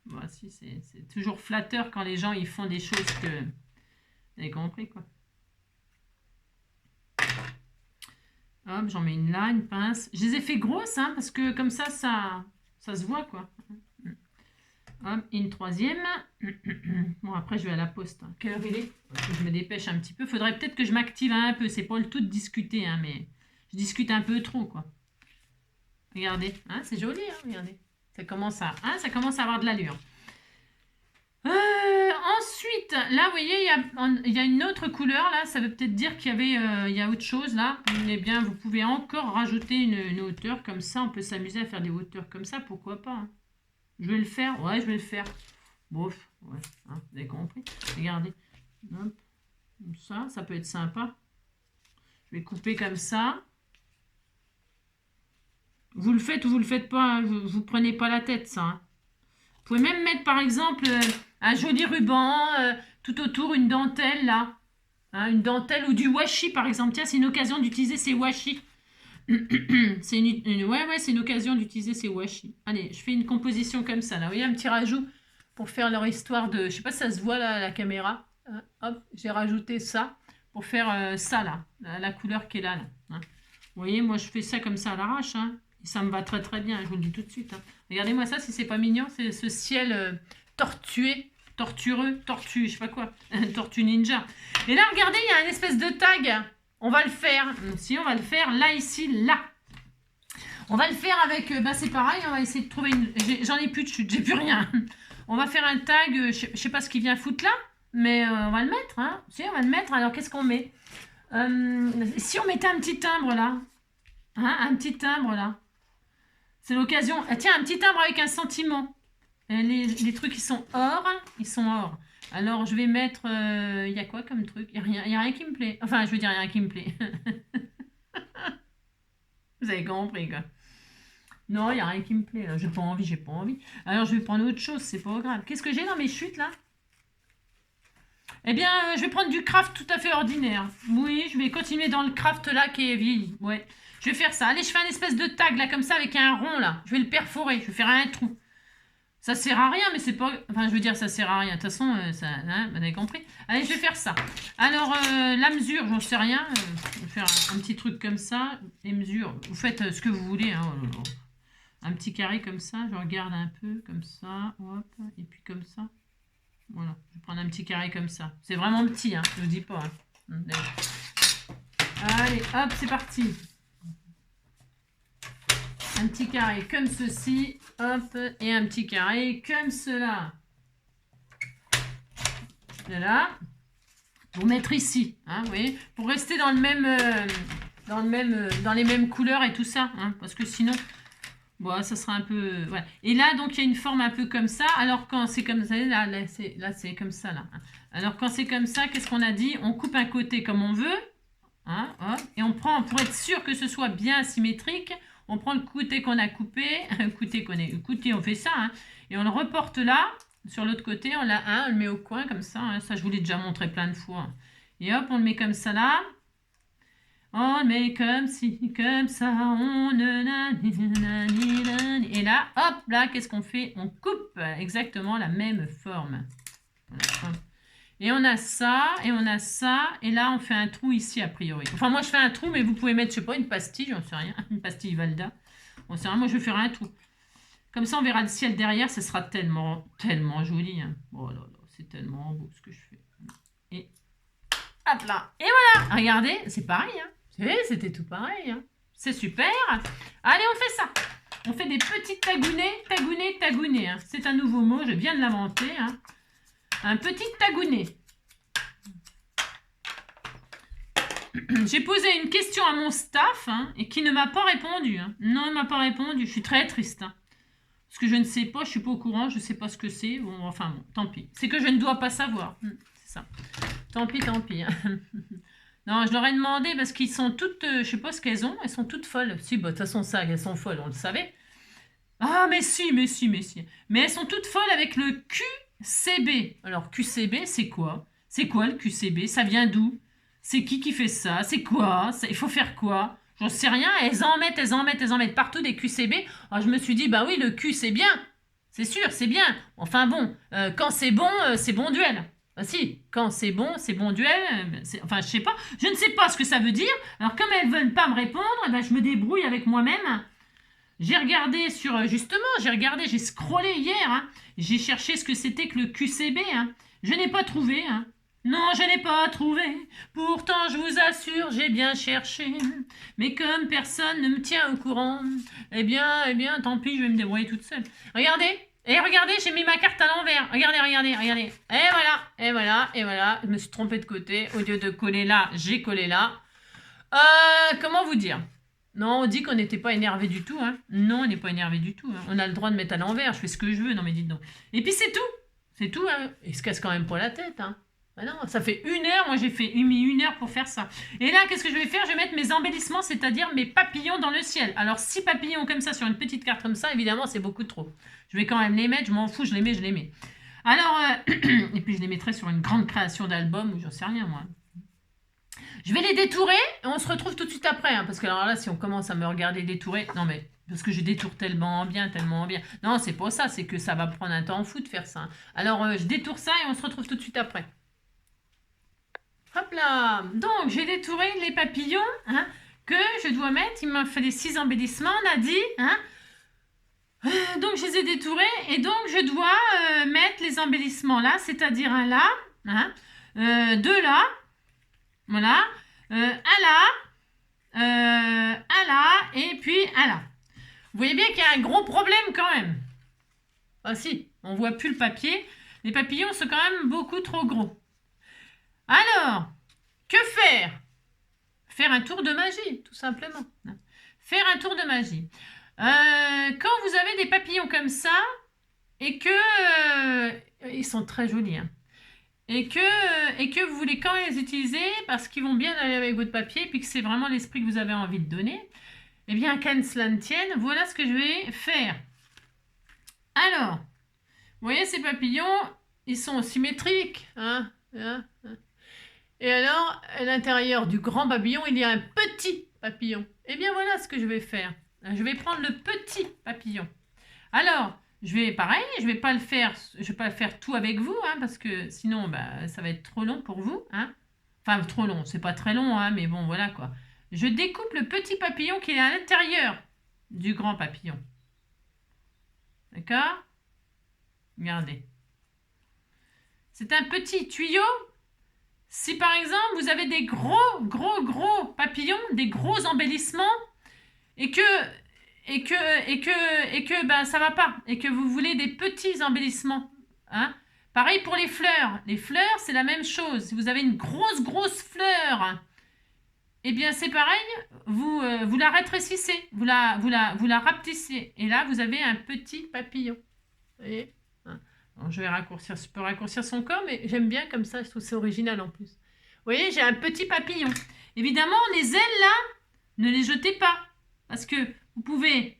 [SPEAKER 1] Voici, c'est toujours flatteur quand les gens ils font des choses que... Vous avez compris, quoi. Hop, j'en mets une là, une pince. Je les ai fait grosses, hein, parce que comme ça se voit, quoi. Hop, et une troisième. Bon, après, je vais à la poste. Hein. Quelle heure il est? Je me dépêche un petit peu. Faudrait peut-être que je m'active un peu. C'est pas le tout de discuter, hein, mais je discute un peu trop, quoi. Regardez, hein, c'est joli, hein, regardez. Ça commence à avoir de l'allure. Ensuite, là, vous voyez, il y a une autre couleur, là. Ça veut peut-être dire qu'il y avait, il y a autre chose, là. Eh bien, vous pouvez encore rajouter une hauteur comme ça. On peut s'amuser à faire des hauteurs comme ça, pourquoi pas. Hein. Je vais le faire, ouais, je vais le faire. Bof, ouais, hein, vous avez compris. Regardez, hop, comme ça peut être sympa. Je vais couper comme ça. Vous le faites ou vous le faites pas, hein, vous prenez pas la tête, ça. Hein. Vous pouvez même mettre, par exemple, un joli ruban, tout autour, une dentelle, là. Hein, une dentelle ou du washi, par exemple. Tiens, c'est une occasion d'utiliser ces washi. C'est c'est une occasion d'utiliser ces washi. Allez, je fais une composition comme ça, là. Vous voyez, un petit rajout pour faire leur histoire de... Je sais pas si ça se voit, là, à la caméra. Hein, hop, j'ai rajouté ça pour faire ça, là. La couleur qui est là, là. Hein. Vous voyez, moi, je fais ça comme ça à l'arrache, hein. Et ça me va très très bien, je vous le dis tout de suite. Hein. Regardez-moi ça, si c'est pas mignon, c'est ce ciel tortué, tortureux, tortue, je sais pas quoi, tortue ninja. Et là, regardez, il y a une espèce de tag. On va le faire. Si, on va le faire là, ici, là. On va le faire avec, bah c'est pareil, on va essayer de trouver une... J'en ai plus de chute, j'ai plus rien. On va faire un tag, je sais pas ce qu'il vient foutre là, mais on va le mettre. Hein. Si, on va le mettre. Alors, qu'est-ce qu'on met si on mettait un petit timbre là, hein, un petit timbre là. C'est l'occasion. Ah, tiens, un petit timbre avec un sentiment. Les trucs, ils sont or. Ils sont or. Alors, je vais mettre... Il y a quoi comme truc? Il n'y a rien qui me plaît. Enfin, je veux dire, il n'y a rien qui me plaît. Vous avez compris, quoi. Non, il n'y a rien qui me plaît. J'ai pas envie, j'ai pas envie. Alors, je vais prendre autre chose. C'est pas grave. Qu'est-ce que j'ai dans mes chutes, là? Eh bien, je vais prendre du craft tout à fait ordinaire. Oui, je vais continuer dans le craft, là, qui est vieilli. Ouais. Je vais faire ça. Allez, je fais un espèce de tag, là, comme ça, avec un rond, là. Je vais le perforer. Je vais faire un trou. Ça sert à rien, mais c'est pas... Enfin, je veux dire, ça sert à rien. De toute façon, ça... Hein, vous avez compris. Allez, je vais faire ça. Alors, la mesure, j'en sais rien. Je vais faire un petit truc comme ça. Les mesures, vous faites ce que vous voulez. Hein. Un petit carré comme ça. Je regarde un peu, comme ça. Hop. Et puis comme ça. Voilà. Je vais prendre un petit carré comme ça. C'est vraiment petit, hein. Je vous dis pas. Hein. Allez, hop, c'est parti. Un petit carré comme ceci, hop, et un petit carré comme cela. Voilà. Vous mettre ici, hein, vous voyez, pour rester dans le même, dans les mêmes couleurs et tout ça, hein, parce que sinon, bon, ça sera un peu, voilà. Et là, donc, il y a une forme un peu comme ça. Alors quand c'est comme ça, là c'est comme ça, là. Hein. Alors quand c'est comme ça, qu'est-ce qu'on a dit? On coupe un côté comme on veut, hein, hop, et on prend, pour être sûr que ce soit bien symétrique. On prend le côté qu'on a coupé, on fait ça, hein, et on le reporte là, sur l'autre côté, on le met au coin comme ça, hein, ça je vous l'ai déjà montré plein de fois. Et hop, on le met comme ça là, on le met comme ci, comme ça, et là, hop, là, qu'est-ce qu'on fait? On coupe exactement la même forme. Voilà. Et on a ça, et on a ça, et là on fait un trou ici a priori. Enfin moi je fais un trou, mais vous pouvez mettre, je sais pas, une pastille, j'en sais rien, une pastille Valda. Bon, c'est rien, moi je vais faire un trou. Comme ça on verra le ciel derrière, ce sera tellement, tellement joli. Hein. Oh là là, c'est tellement beau ce que je fais. Et hop là, et voilà, regardez, c'est pareil, hein. C'était tout pareil. Hein. C'est super. Allez, on fait ça. On fait des petits tagounets, tagounets. Hein. C'est un nouveau mot, je viens de l'inventer. Hein. Un petit tagounet. J'ai posé une question à mon staff hein, et qui ne m'a pas répondu. Hein. Non, il ne m'a pas répondu. Je suis très triste. Hein. Parce que je ne sais pas, je ne suis pas au courant, je ne sais pas ce que c'est. Bon, enfin, bon, tant pis. C'est que je ne dois pas savoir. C'est ça. Tant pis, tant pis. Hein. Non, je leur ai demandé parce qu'ils sont toutes... je ne sais pas ce qu'elles ont. Elles sont toutes folles. Si, bah, de toute façon, ça, elles sont folles, on le savait. Ah, mais si. Mais elles sont toutes folles avec le QCB. Alors, QCB, c'est quoi? C'est quoi le QCB? Ça vient d'où? C'est qui fait ça? C'est quoi? Il faut faire quoi? J'en sais rien, elles en mettent partout des QCB. Alors je me suis dit, bah oui, le Q c'est bien. C'est sûr, c'est bien. Enfin bon, quand c'est bon duel. Ah si, quand c'est bon duel. Enfin, je ne sais pas ce que ça veut dire. Alors comme elles ne veulent pas me répondre, eh ben, je me débrouille avec moi-même. J'ai regardé j'ai scrollé hier. Hein. J'ai cherché ce que c'était que le QCB. Hein. Je n'ai pas trouvé. Hein. Non, je n'ai pas trouvé. Pourtant, je vous assure, j'ai bien cherché. Mais comme personne ne me tient au courant, eh bien, tant pis, je vais me débrouiller toute seule. Regardez, j'ai mis ma carte à l'envers. Regardez. Et voilà. Je me suis trompée de côté. Au lieu de coller là, j'ai collé là. Comment vous dire? Non, on dit qu'on n'était pas énervé du tout. Hein. Non, on n'est pas énervé du tout. Hein. On a le droit de mettre à l'envers. Je fais ce que je veux. Non, mais dites donc. Et puis, c'est tout. C'est tout. Hein. Il se casse quand même pas la tête. Hein. Ah non, ça fait 1 heure, moi j'ai mis 1 heure pour faire ça. Et là, qu'est-ce que je vais faire? Je vais mettre mes embellissements, c'est-à-dire mes papillons dans le ciel. Alors 6 papillons comme ça sur une petite carte comme ça, évidemment, c'est beaucoup trop. Je vais quand même les mettre, je m'en fous, je les mets. Alors, et puis je les mettrai sur une grande création d'album, ou j'en sais rien moi. Je vais les détourer, et on se retrouve tout de suite après. Hein, parce que alors là, si on commence à me regarder détourer, non mais... Parce que je détourne tellement bien. Non, c'est pas ça, c'est que ça va prendre un temps fou de faire ça. Alors, je détourne ça et on se retrouve tout de suite après. Hop là. Donc, j'ai détouré les papillons hein, que je dois mettre. Il m'a fait les 6 embellissements, on a dit. Hein. Donc, je les ai détourés. Et donc, je dois mettre les embellissements là, c'est-à-dire un là, hein, 2 là, voilà, un là, et puis un là. Vous voyez bien qu'il y a un gros problème quand même. Ah si, on voit plus le papier. Les papillons sont quand même beaucoup trop gros. Alors, que faire? Faire un tour de magie, tout simplement. Faire un tour de magie. Quand vous avez des papillons comme ça, et que... ils sont très jolis, hein, et que vous voulez quand même les utiliser, parce qu'ils vont bien aller avec votre papier, puis que c'est vraiment l'esprit que vous avez envie de donner, eh bien, qu'à cela ne tienne, voilà ce que je vais faire. Alors, vous voyez ces papillons, ils sont symétriques, hein. Et alors, à l'intérieur du grand papillon, il y a un petit papillon. Eh bien, voilà ce que je vais faire. Je vais prendre le petit papillon. Alors, je vais pas le faire tout avec vous, hein, parce que sinon, bah, ça va être trop long pour vous. Hein. Enfin, trop long, c'est pas très long, hein, mais bon, voilà quoi. Je découpe le petit papillon qui est à l'intérieur du grand papillon. D'accord? Regardez. C'est un petit tuyau. Si par exemple vous avez des gros papillons, des gros embellissements, et que ben, ça va pas, et que vous voulez des petits embellissements, hein? Pareil pour les fleurs. Les fleurs, c'est la même chose. Si vous avez une grosse fleur, eh bien c'est pareil, vous la rétrécissez, vous la rapetissez, et là vous avez un petit papillon. Vous voyez? Alors, je peux raccourcir son corps, mais j'aime bien comme ça, je trouve c'est original en plus. Vous voyez, j'ai un petit papillon. Évidemment, les ailes là, ne les jetez pas, parce que vous pouvez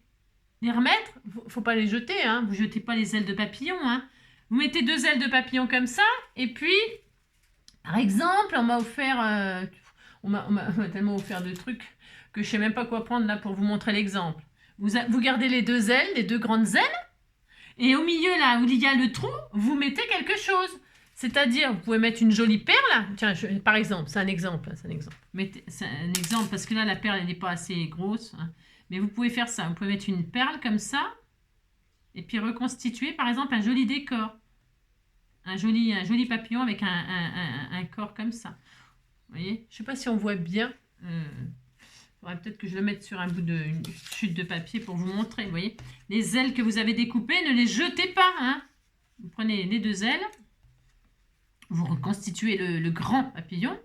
[SPEAKER 1] les remettre, faut pas les jeter, hein, vous jetez pas les ailes de papillon, hein. Vous mettez 2 ailes de papillon comme ça, et puis, par exemple, on m'a offert, on m'a tellement offert de trucs que je sais même pas quoi prendre là pour vous montrer l'exemple. Vous gardez les 2 ailes, les 2 grandes ailes, et au milieu, là où il y a le trou, vous mettez quelque chose. C'est-à-dire, vous pouvez mettre une jolie perle. Tiens, par exemple, c'est un exemple. C'est un exemple parce que là, la perle, elle n'est pas assez grosse. Hein. Mais vous pouvez faire ça. Vous pouvez mettre une perle comme ça. Et puis reconstituer, par exemple, un joli décor. Un joli papillon avec un corps comme ça. Vous voyez? Je ne sais pas si on voit bien. Il faudrait peut-être que je le mette sur une chute de papier pour vous montrer. Vous voyez, les ailes que vous avez découpées, ne les jetez pas. Hein. Vous prenez les 2 ailes, vous reconstituez le grand papillon.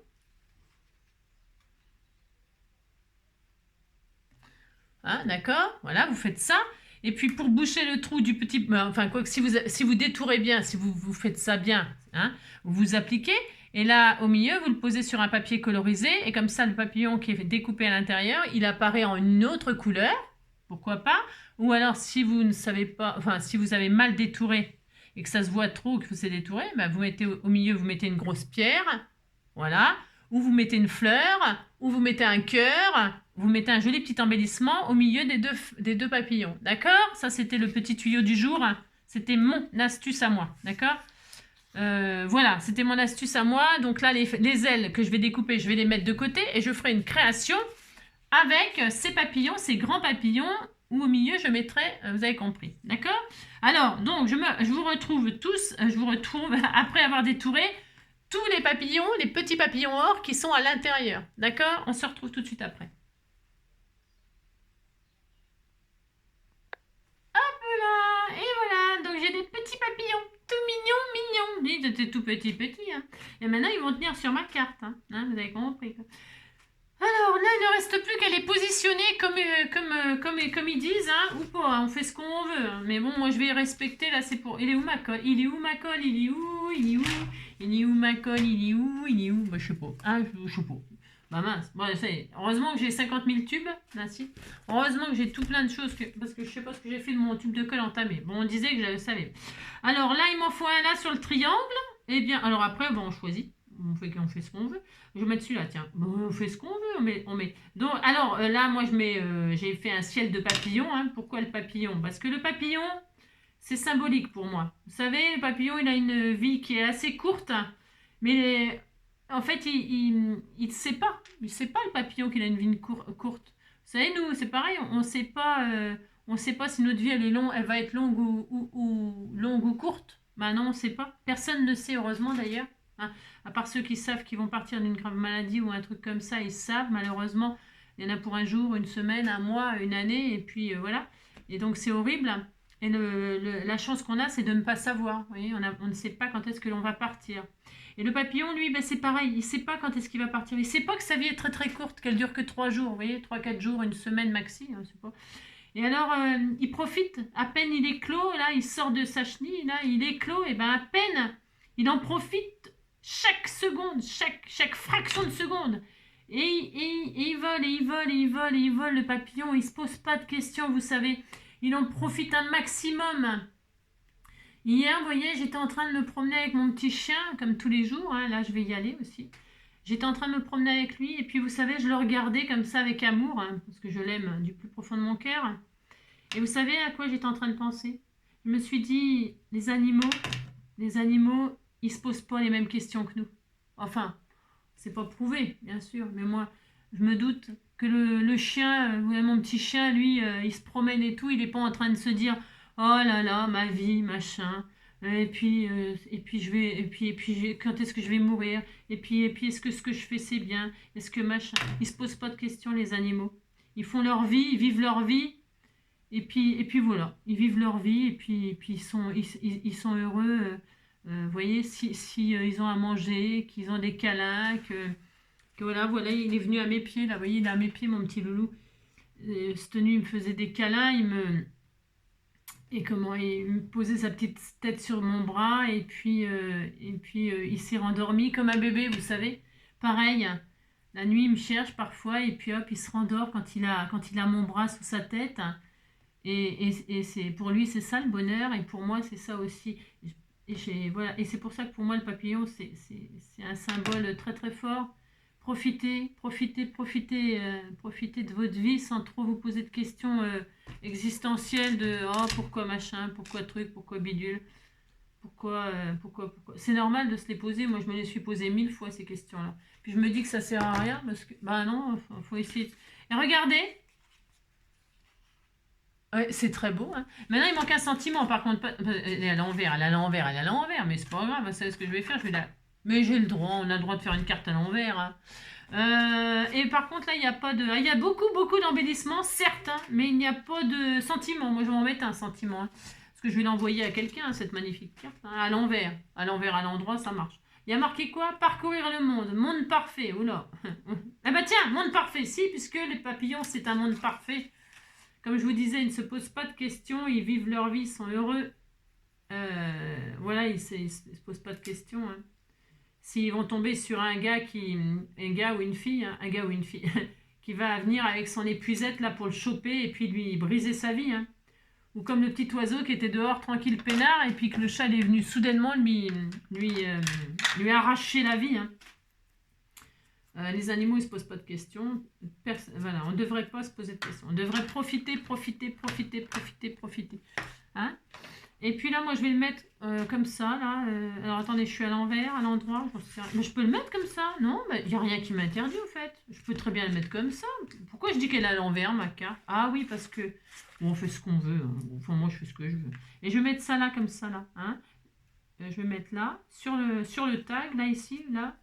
[SPEAKER 1] Hein, d'accord? Voilà, vous faites ça. Et puis pour boucher le trou du petit... Enfin, quoi que si vous détourez bien, si vous faites ça bien, hein, vous appliquez... Et là, au milieu, vous le posez sur un papier colorisé. Et comme ça, le papillon qui est découpé à l'intérieur, il apparaît en une autre couleur. Pourquoi pas? Ou alors, si vous ne savez pas... Enfin, si vous avez mal détouré et que ça se voit trop que c'est détouré, bah, vous mettez au milieu, vous mettez une grosse pierre. Voilà. ou vous mettez une fleur, ou vous mettez un cœur, vous mettez un joli petit embellissement au milieu des deux papillons. D'accord? Ça, c'était le petit tuyau du jour. C'était mon astuce à moi. D'accord? Voilà, c'était mon astuce à moi. Donc là, les ailes que je vais découper, je vais les mettre de côté et je ferai une création avec ces papillons, ces grands papillons, où au milieu, je mettrai, vous avez compris. D'accord? Alors, donc, je vous retrouve tous, je vous retrouve après avoir détouré tous les papillons, les petits papillons or qui sont à l'intérieur. D'accord? On se retrouve tout de suite après. Hop là! Et voilà, donc j'ai des petits papillons, tout mignons, mignons. Ils étaient tout petits, hein. Et maintenant, ils vont tenir sur ma carte. Hein, vous avez compris. Alors là, il ne reste plus qu'à les positionner comme ils disent, hein, ou pas. Hein, on fait ce qu'on veut. Hein. Mais bon, moi, je vais respecter. Là, c'est pour... Il est où ma colle? Il est où ma colle? Il est où? Il est où? Il est où ma colle? Il est où? Il est où? Bah, je sais pas. Ah, je sais pas. Bah mince. Bon, ça y est. Heureusement que j'ai 50 000 tubes. Là, si. Heureusement que j'ai tout plein de choses. Parce que je sais pas ce que j'ai fait de mon tube de colle entamé. Bon, on disait que je le savais. Alors là, il m'en faut un là sur le triangle. Eh bien, alors après, bon, on choisit. On fait ce qu'on veut. Je vais mettre celui-là, tiens. Bon, on fait ce qu'on veut. On met. Donc, alors là, moi, j'ai fait un ciel de papillon. Hein. Pourquoi le papillon? Parce que le papillon, c'est symbolique pour moi. Vous savez, le papillon, il a une vie qui est assez courte. Mais en fait, il ne sait pas. Il ne sait pas, le papillon, qu'il a une vie courte. Vous savez, nous, c'est pareil. On ne sait pas. On sait pas si notre vie, elle va être longue longue ou courte. Ben non, on ne sait pas. Personne ne sait, heureusement d'ailleurs. Hein. À part ceux qui savent qu'ils vont partir d'une grave maladie ou un truc comme ça, ils savent. Malheureusement, il y en a pour un jour, une semaine, un mois, une année, et puis voilà. Et donc c'est horrible. Et la chance qu'on a, c'est de ne pas savoir. Vous voyez, on ne sait pas quand est-ce que l'on va partir. Et le papillon, lui, ben, c'est pareil. Il ne sait pas quand est-ce qu'il va partir. Il ne sait pas que sa vie est très très courte, qu'elle dure que 3 jours. Vous voyez, 3-4 jours, une semaine maxi. Hein, c'est pas... Et alors, il profite. À peine il est clos, là, il sort de sa chenille, là, il est clos. Et ben à peine, il en profite. Chaque seconde, chaque fraction de seconde. Et il vole, et il vole, et il vole, et il vole, le papillon. Il ne se pose pas de questions, vous savez. Il en profite un maximum. Hier, vous voyez, j'étais en train de me promener avec mon petit chien, comme tous les jours. Hein, là, je vais y aller aussi. J'étais en train de me promener avec lui. Et puis, vous savez, je le regardais comme ça avec amour. Hein, parce que je l'aime du plus profond de mon cœur. Et vous savez à quoi j'étais en train de penser? Je me suis dit, les animaux, ils se posent pas les mêmes questions que nous. Enfin, c'est pas prouvé, bien sûr, mais moi, je me doute que le chien, mon petit chien, lui, il se promène et tout, il est pas en train de se dire, oh là là, ma vie, machin, et puis quand est-ce que je vais mourir, et puis est-ce que ce que je fais c'est bien, est-ce que machin, ils se posent pas de questions les animaux, ils font leur vie, ils vivent leur vie. Et puis voilà, ils vivent leur vie et puis ils sont heureux. Vous voyez, si ils ont à manger, qu'ils ont des câlins, que voilà, il est venu à mes pieds, là, vous voyez, il est à mes pieds, mon petit loulou. Cette nuit, il me faisait des câlins, il me posait sa petite tête sur mon bras et puis il s'est rendormi comme un bébé, vous savez. Pareil, la nuit, il me cherche parfois et puis hop, il se rendort quand il a mon bras sous sa tête. Et pour lui, c'est ça le bonheur, et pour moi, c'est ça aussi. Voilà. Et c'est pour ça que pour moi, le papillon, c'est un symbole très très fort. Profitez de votre vie sans trop vous poser de questions existentielles de oh, pourquoi machin, pourquoi truc, pourquoi bidule, pourquoi. C'est normal de se les poser. Moi, je me les suis posées 1000 fois, ces questions-là. Puis je me dis que ça sert à rien, parce que, bah non, faut essayer. Et regardez! Ouais, c'est très beau. Hein. Maintenant, il manque un sentiment, par contre. Elle est à l'envers, mais c'est pas grave, vous savez ce que je vais faire, Mais j'ai le droit, on a le droit de faire une carte à l'envers. Hein. Et par contre, là, il n'y a pas de... Il y a beaucoup d'embellissements, certes, hein, mais il n'y a pas de sentiment. Moi, je vais en mettre un sentiment. Hein, parce que je vais l'envoyer à quelqu'un, cette magnifique carte. Hein, à l'envers, à l'endroit, ça marche. Il y a marqué quoi? Parcourir le monde, monde parfait. Oula. Ah bah tiens, monde parfait, si, puisque les papillons, c'est un monde parfait. Comme je vous disais, ils ne se posent pas de questions, ils vivent leur vie, ils sont heureux. Voilà, ils ne se posent pas de questions. Hein. S'ils vont tomber sur un gars ou une fille, qui va venir avec son épuisette là pour le choper et puis lui briser sa vie. Hein. Ou comme le petit oiseau qui était dehors tranquille peinard et puis que le chat est venu soudainement lui arracher la vie. Hein. Les animaux, ils se posent pas de questions. Voilà, on ne devrait pas se poser de questions. On devrait profiter, profiter, profiter, profiter, profiter. Hein? Et puis là, moi, je vais le mettre comme ça, là. Alors, attendez, je suis à l'envers, à l'endroit. Mais je peux le mettre comme ça? Non, il n'y a rien qui m'interdit, au fait. Je peux très bien le mettre comme ça. Pourquoi je dis qu'elle est à l'envers, ma carte? Ah oui, parce que... Bon, on fait ce qu'on veut. Hein. Enfin, moi, je fais ce que je veux. Et je vais mettre ça là, comme ça, là. Hein? Je vais mettre là, sur le tag, là, ici, là.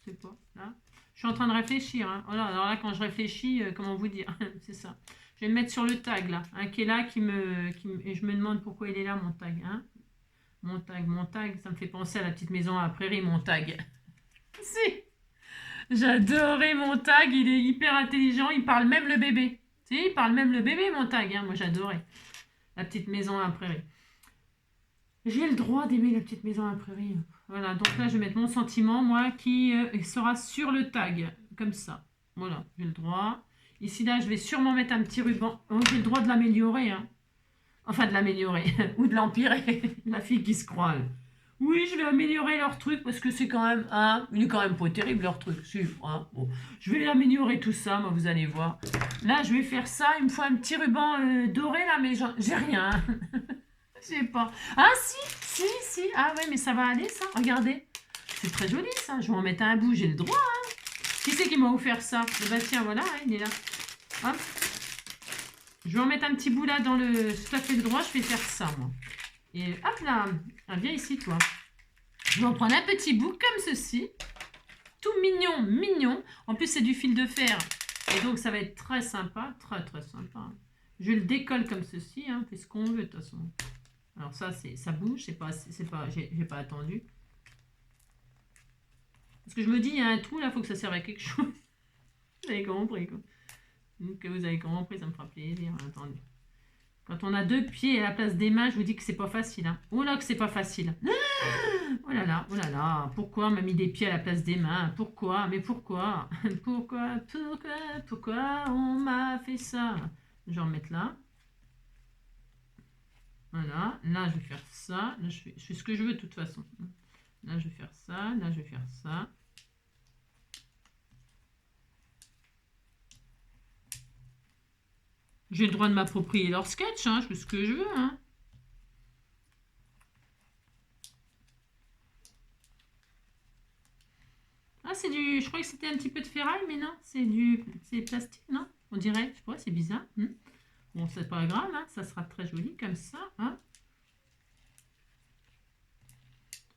[SPEAKER 1] C'est pas, là. Je suis en train de réfléchir. Hein. Voilà, alors là, quand je réfléchis, comment vous dire? C'est ça. Je vais le mettre sur le tag, là, hein, qui est là, et je me demande pourquoi il est là, mon tag. Hein. Mon tag, ça me fait penser à la petite maison à la prairie, mon tag. Si, j'adorais mon tag, il est hyper intelligent, il parle même le bébé. Si, il parle même le bébé, mon tag, hein. Moi j'adorais. La petite maison à la prairie. J'ai le droit d'aimer la petite maison à la prairie. Voilà, donc là je vais mettre mon sentiment, moi, qui sera sur le tag, comme ça. Voilà, j'ai le droit. Ici, là, je vais sûrement mettre un petit ruban. Oh, j'ai le droit de l'améliorer, hein. Enfin, de l'améliorer, ou de l'empirer. La fille qui se croit. Oui, je vais améliorer leur truc, parce que c'est quand même... Hein, il est quand même pas terrible, leur truc. Si, hein, bon. Je vais améliorer tout ça, moi, vous allez voir. Là, je vais faire ça. Il me faut un petit ruban doré, là, mais j'ai rien. Je sais pas. Ah, si. Ah ouais, mais ça va aller, ça. Regardez. C'est très joli, ça. Je vais en mettre un bout, j'ai le droit, hein. Qui c'est qui m'a offert ça? Bah tiens, voilà, hein, il est là. Hop. Je vais en mettre un petit bout là dans le... Tout à fait le droit, je vais faire ça, moi. Et hop là. Ah, viens ici, toi. Je vais en prendre un petit bout comme ceci. Tout mignon, mignon. En plus, c'est du fil de fer. Et donc, ça va être très sympa. Très, très sympa. Je le décolle comme ceci. Hein. On fait ce qu'on veut, de toute façon. Alors ça, ça bouge. J'ai pas attendu. Parce que je me dis, il y a un trou là, il faut que ça serve à quelque chose. Vous avez compris, quoi. Que vous avez compris, ça me fera plaisir. Attendez. Quand on a deux pieds à la place des mains, je vous dis que c'est pas facile. Hein. Oh là, que c'est pas facile. Oh là là. Pourquoi on m'a mis des pieds à la place des mains? Pourquoi? Mais pourquoi? Pourquoi on m'a fait ça? Je vais en mettre là. Voilà. Là, je vais faire ça. Là, je fais ce que je veux de toute façon. Là, je vais faire ça. Là, je vais faire ça. J'ai le droit de m'approprier leur sketch, hein, je fais ce que je veux. Hein. Ah, c'est du... Je crois que c'était un petit peu de ferraille, mais non, c'est plastique, non? On dirait, je sais pas, c'est bizarre. Bon, c'est pas grave, hein, ça sera très joli comme ça. Hein.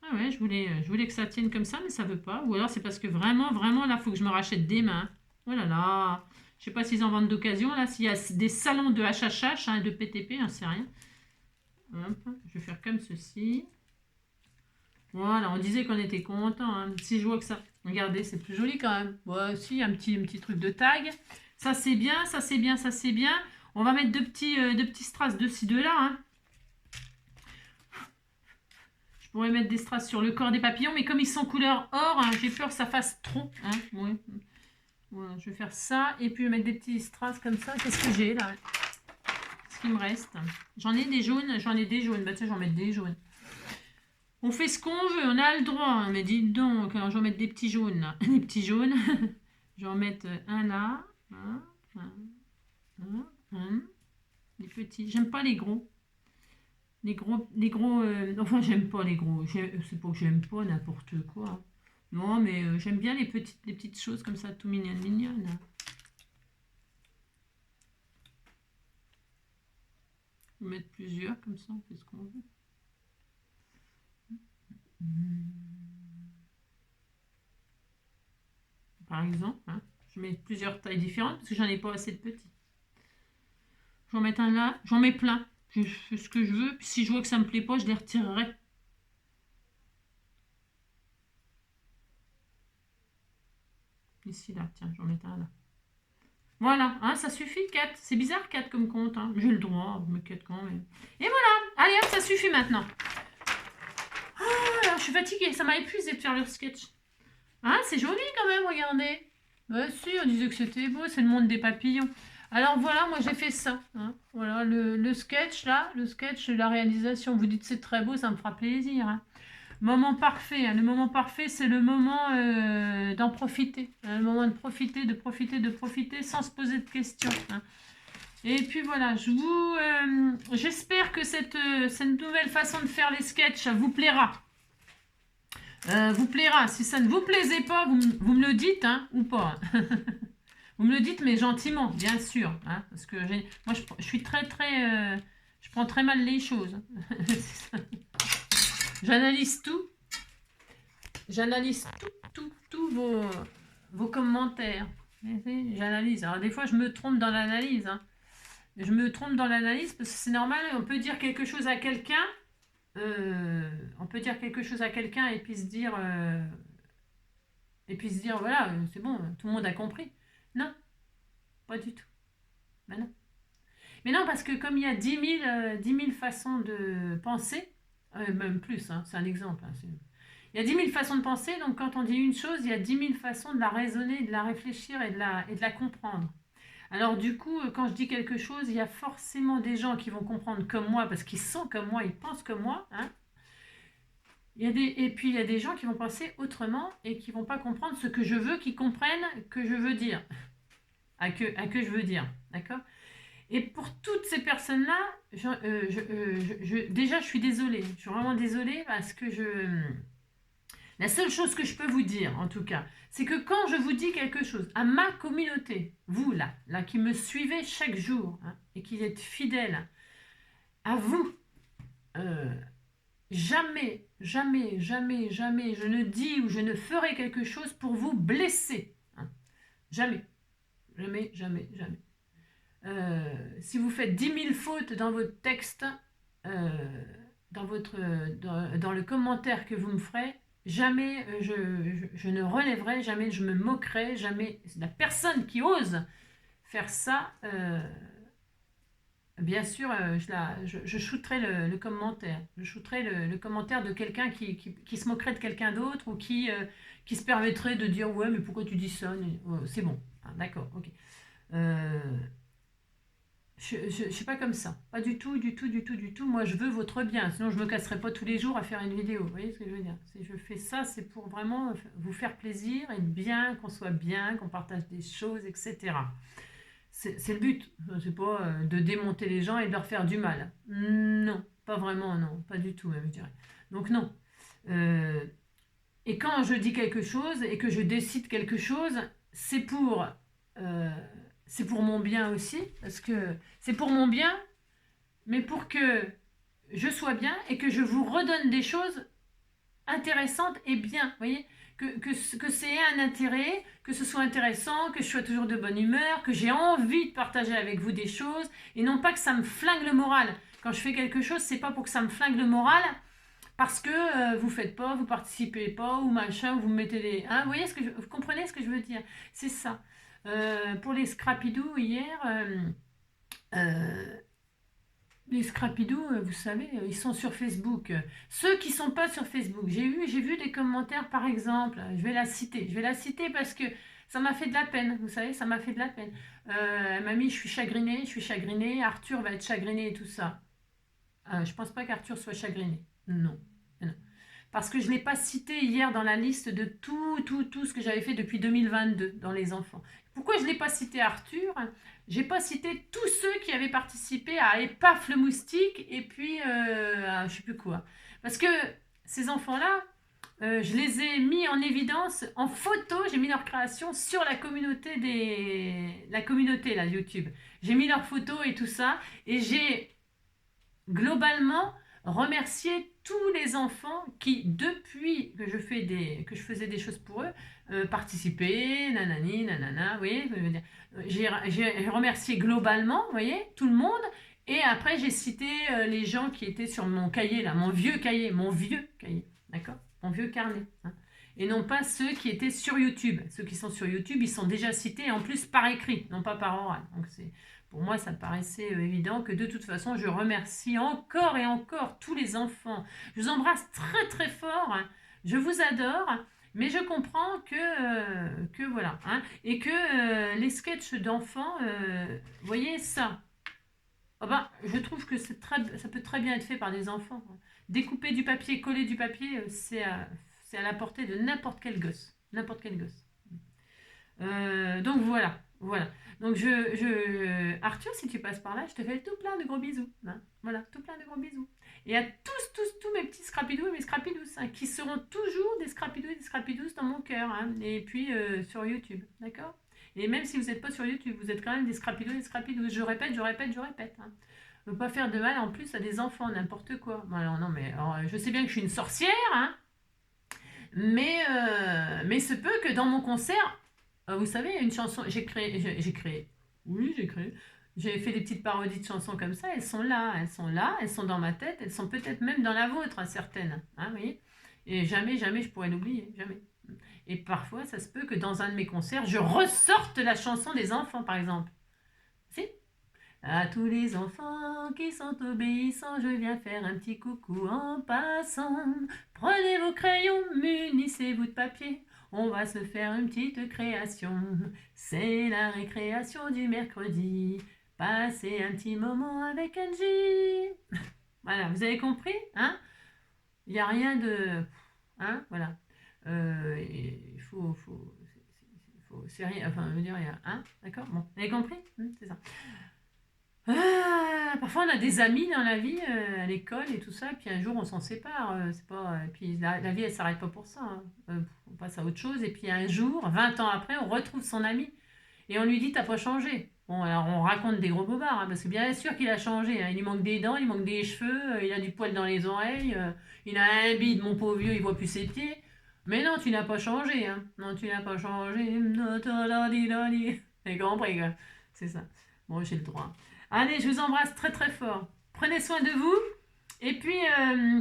[SPEAKER 1] Ah ouais, je voulais que ça tienne comme ça, mais ça veut pas. Ou alors c'est parce que vraiment, là, il faut que je me rachète des mains. Oh là là. Je sais pas s'ils en vendent d'occasion, là, s'il y a des salons de HHH, hein, de PTP, j'en sais rien. Hop, je vais faire comme ceci. Voilà, on disait qu'on était content. Hein. Si je vois que ça... Regardez, c'est plus joli quand même. Ouais, si, un petit truc de tag. Ça, c'est bien, ça, c'est bien, ça, c'est bien. On va mettre deux petits strass de ci, de là. Hein. Je pourrais mettre des strass sur le corps des papillons, mais comme ils sont couleur or, hein, j'ai peur que ça fasse trop. Hein. Ouais. Voilà, je vais faire ça. Et puis, je vais mettre des petits strass comme ça. Qu'est-ce que j'ai là? Ce qui me reste. J'en ai des jaunes. Bah, tiens, j'en mets des jaunes. On fait ce qu'on veut, on a le droit. Hein, mais dites donc, alors je vais en mettre des petits jaunes là. Des petits jaunes. Je vais en mettre un là. Un. Les petits. J'aime pas les gros. Les gros. Enfin, j'aime pas les gros. C'est pas que j'aime pas n'importe quoi. Non, mais j'aime bien les petites choses comme ça, tout mignonnes. On va mettre plusieurs comme ça, on fait ce qu'on veut. Par exemple, hein, je mets plusieurs tailles différentes parce que j'en ai pas assez de petits. J'en mets un là, j'en mets plein. Je fais ce que je veux. Puis si je vois que ça me plaît pas, je les retirerai. Ici, là, tiens, j'en mets un là. Voilà, hein, ça suffit, 4. C'est bizarre, 4 comme compte. Hein. J'ai le droit, mais 4 quand même. Et voilà, allez hop, ça suffit maintenant. Ah, je suis fatiguée, ça m'a épuisé de faire leur sketch. Ah, c'est joli quand même, regardez. Bah si, on disait que c'était beau, c'est le monde des papillons. Alors voilà, moi j'ai fait ça. Hein. Voilà, le sketch là, la réalisation. Vous dites c'est très beau, ça me fera plaisir. Hein. Moment parfait, hein. Le moment parfait, c'est le moment d'en profiter. Hein, le moment de profiter, de profiter, de profiter sans se poser de questions. Hein. Et puis voilà, j'espère que cette nouvelle façon de faire les sketchs vous plaira. Vous plaira. Si ça ne vous plaisait pas, vous me le dites, hein, ou pas. Vous me le dites, mais gentiment, bien sûr. Hein, parce que moi, je suis très... je prends très mal les choses. J'analyse tout. J'analyse tous vos commentaires. J'analyse. Alors, des fois, je me trompe dans l'analyse. Hein. Je me trompe dans l'analyse parce que c'est normal. On peut dire quelque chose à quelqu'un. On peut dire quelque chose à quelqu'un et puis se dire... voilà, c'est bon, tout le monde a compris. Non, pas du tout. Ben non. Mais non, parce que comme il y a 10 000 façons de penser, même plus, hein, c'est un exemple. Hein, il y a 10 000 façons de penser, donc quand on dit une chose, il y a 10 000 façons de la raisonner, de la réfléchir et de la comprendre. Alors du coup, quand je dis quelque chose, il y a forcément des gens qui vont comprendre comme moi, parce qu'ils sont comme moi, ils pensent comme moi. Hein. Et puis il y a des gens qui vont penser autrement et qui ne vont pas comprendre ce que je veux qu'ils comprennent que je veux dire. À que je veux dire. D'accord ? Et pour toutes ces personnes-là, déjà, je suis désolée. Je suis vraiment désolée parce que la seule chose que je peux vous dire, en tout cas, c'est que quand je vous dis quelque chose à ma communauté, vous, là qui me suivez chaque jour, hein, et qui êtes fidèles, à vous, jamais, jamais, jamais, jamais, je ne dis ou je ne ferai quelque chose pour vous blesser. Hein. Jamais. Jamais, jamais, jamais. Si vous faites 10 000 fautes dans votre texte, dans le commentaire que vous me ferez, jamais je ne relèverai, jamais je me moquerai, jamais la personne qui ose faire ça, bien sûr, je shooterai le commentaire. Je shooterai le commentaire de quelqu'un qui se moquerait de quelqu'un d'autre ou qui se permettrait de dire « Ouais, mais pourquoi tu dis ça ?» C'est bon, ah, d'accord, ok. Je ne suis pas comme ça. Pas du tout, du tout, du tout, du tout. Moi, je veux votre bien. Sinon, je ne me casserai pas tous les jours à faire une vidéo. Vous voyez ce que je veux dire ? Si je fais ça, c'est pour vraiment vous faire plaisir, être bien, qu'on soit bien, qu'on partage des choses, etc. C'est le but. C'est pas de démonter les gens et de leur faire du mal. Non, pas vraiment, non. Pas du tout, même, je dirais. Donc, non. Et quand je dis quelque chose et que je décide quelque chose, c'est pour mon bien aussi, parce que c'est pour mon bien, mais pour que je sois bien et que je vous redonne des choses intéressantes et bien, vous voyez, que c'est un intérêt, que ce soit intéressant, que je sois toujours de bonne humeur, que j'ai envie de partager avec vous des choses, et non pas que ça me flingue le moral. Quand je fais quelque chose, c'est pas pour que ça me flingue le moral, parce que vous faites pas, vous participez pas, ou machin, ou vous mettez des... Hein, vous voyez vous comprenez ce que je veux dire ? C'est ça. Pour les Scrapidou, hier, les Scrapidou, vous savez, ils sont sur Facebook. Ceux qui sont pas sur Facebook, j'ai vu des commentaires, par exemple, je vais la citer parce que ça m'a fait de la peine, vous savez, ça m'a fait de la peine. Elle m'a mis, je suis chagrinée, Arthur va être chagriné et tout ça. Je pense pas qu'Arthur soit chagriné, non. Parce que je ne l'ai pas cité hier dans la liste de tout ce que j'avais fait depuis 2022 dans les enfants. Pourquoi je ne l'ai pas cité Arthur ? Je n'ai pas cité tous ceux qui avaient participé à Epaf le moustique et puis à je ne sais plus quoi. Parce que ces enfants-là, je les ai mis en évidence, en photo, j'ai mis leur création sur la communauté là, YouTube. J'ai mis leurs photos et tout ça, et j'ai globalement remercier tous les enfants qui, depuis que je faisais des choses pour eux, participaient, nanani, nanana, vous voyez, je veux dire, j'ai remercié globalement, vous voyez, tout le monde, et après j'ai cité les gens qui étaient sur mon cahier, là, mon vieux cahier, d'accord, mon vieux carnet, hein, et non pas ceux qui étaient sur YouTube. Ceux qui sont sur YouTube, ils sont déjà cités, en plus par écrit, non pas par oral, donc c'est... Pour moi, ça me paraissait évident que de toute façon, je remercie encore et encore tous les enfants. Je vous embrasse très très fort. Hein. Je vous adore. Mais je comprends que voilà. Hein, et que les sketchs d'enfants, voyez ça. Ah ben, je trouve que ça peut très bien être fait par des enfants, hein. Découper du papier, coller du papier, c'est à la portée de n'importe quel gosse. N'importe quel gosse. Donc voilà, voilà. Donc Arthur, si tu passes par là, je te fais tout plein de gros bisous, hein. Voilà, tout plein de gros bisous. Et à tous mes petits scrapidous et mes scrapidous, hein, qui seront toujours des scrapidous et des scrapidous dans mon cœur, hein, et puis sur YouTube, d'accord. Et même si vous n'êtes pas sur YouTube, vous êtes quand même des scrapidous et des scrapidous. Je répète, je répète, je répète, hein. Ne pas faire de mal en plus à des enfants, n'importe quoi. Bon, alors, non, mais alors, je sais bien que je suis une sorcière, hein, mais se peut que dans mon concert, vous savez, il y a une chanson, j'ai créé, j'ai fait des petites parodies de chansons comme ça, elles sont dans ma tête, elles sont peut-être même dans la vôtre, hein, certaines, hein, vous voyez, et jamais, jamais je pourrais l'oublier, jamais. Et parfois, ça se peut que dans un de mes concerts, je ressorte la chanson des enfants, par exemple. Si. À tous les enfants qui sont obéissants, je viens faire un petit coucou en passant. Prenez vos crayons, munissez-vous de papier. On va se faire une petite création. C'est la récréation du mercredi. Passez un petit moment avec Angie. Voilà, vous avez compris, hein? Il n'y a rien de... Hein? Voilà. Il c'est rien... Enfin, je veux dire, il y a... Hein? D'accord? Bon, vous avez compris? C'est ça. Parfois on a des amis dans la vie, à l'école et tout ça, puis un jour on s'en sépare, c'est pas, et puis la vie elle s'arrête pas pour ça, hein. On passe à autre chose, et puis un jour, 20 ans après, on retrouve son ami, et on lui dit t'as pas changé. Bon, alors on raconte des gros bobards, hein, parce que bien sûr qu'il a changé, hein. Il lui manque des dents, il manque des cheveux, il a du poil dans les oreilles, il a un bide, mon pauvre vieux, il voit plus ses pieds. Mais non, tu n'as pas changé, hein. Non, tu n'as pas changé. J'ai compris, quoi. C'est ça. Bon, j'ai le droit. Allez, je vous embrasse très très fort. Prenez soin de vous. Et puis,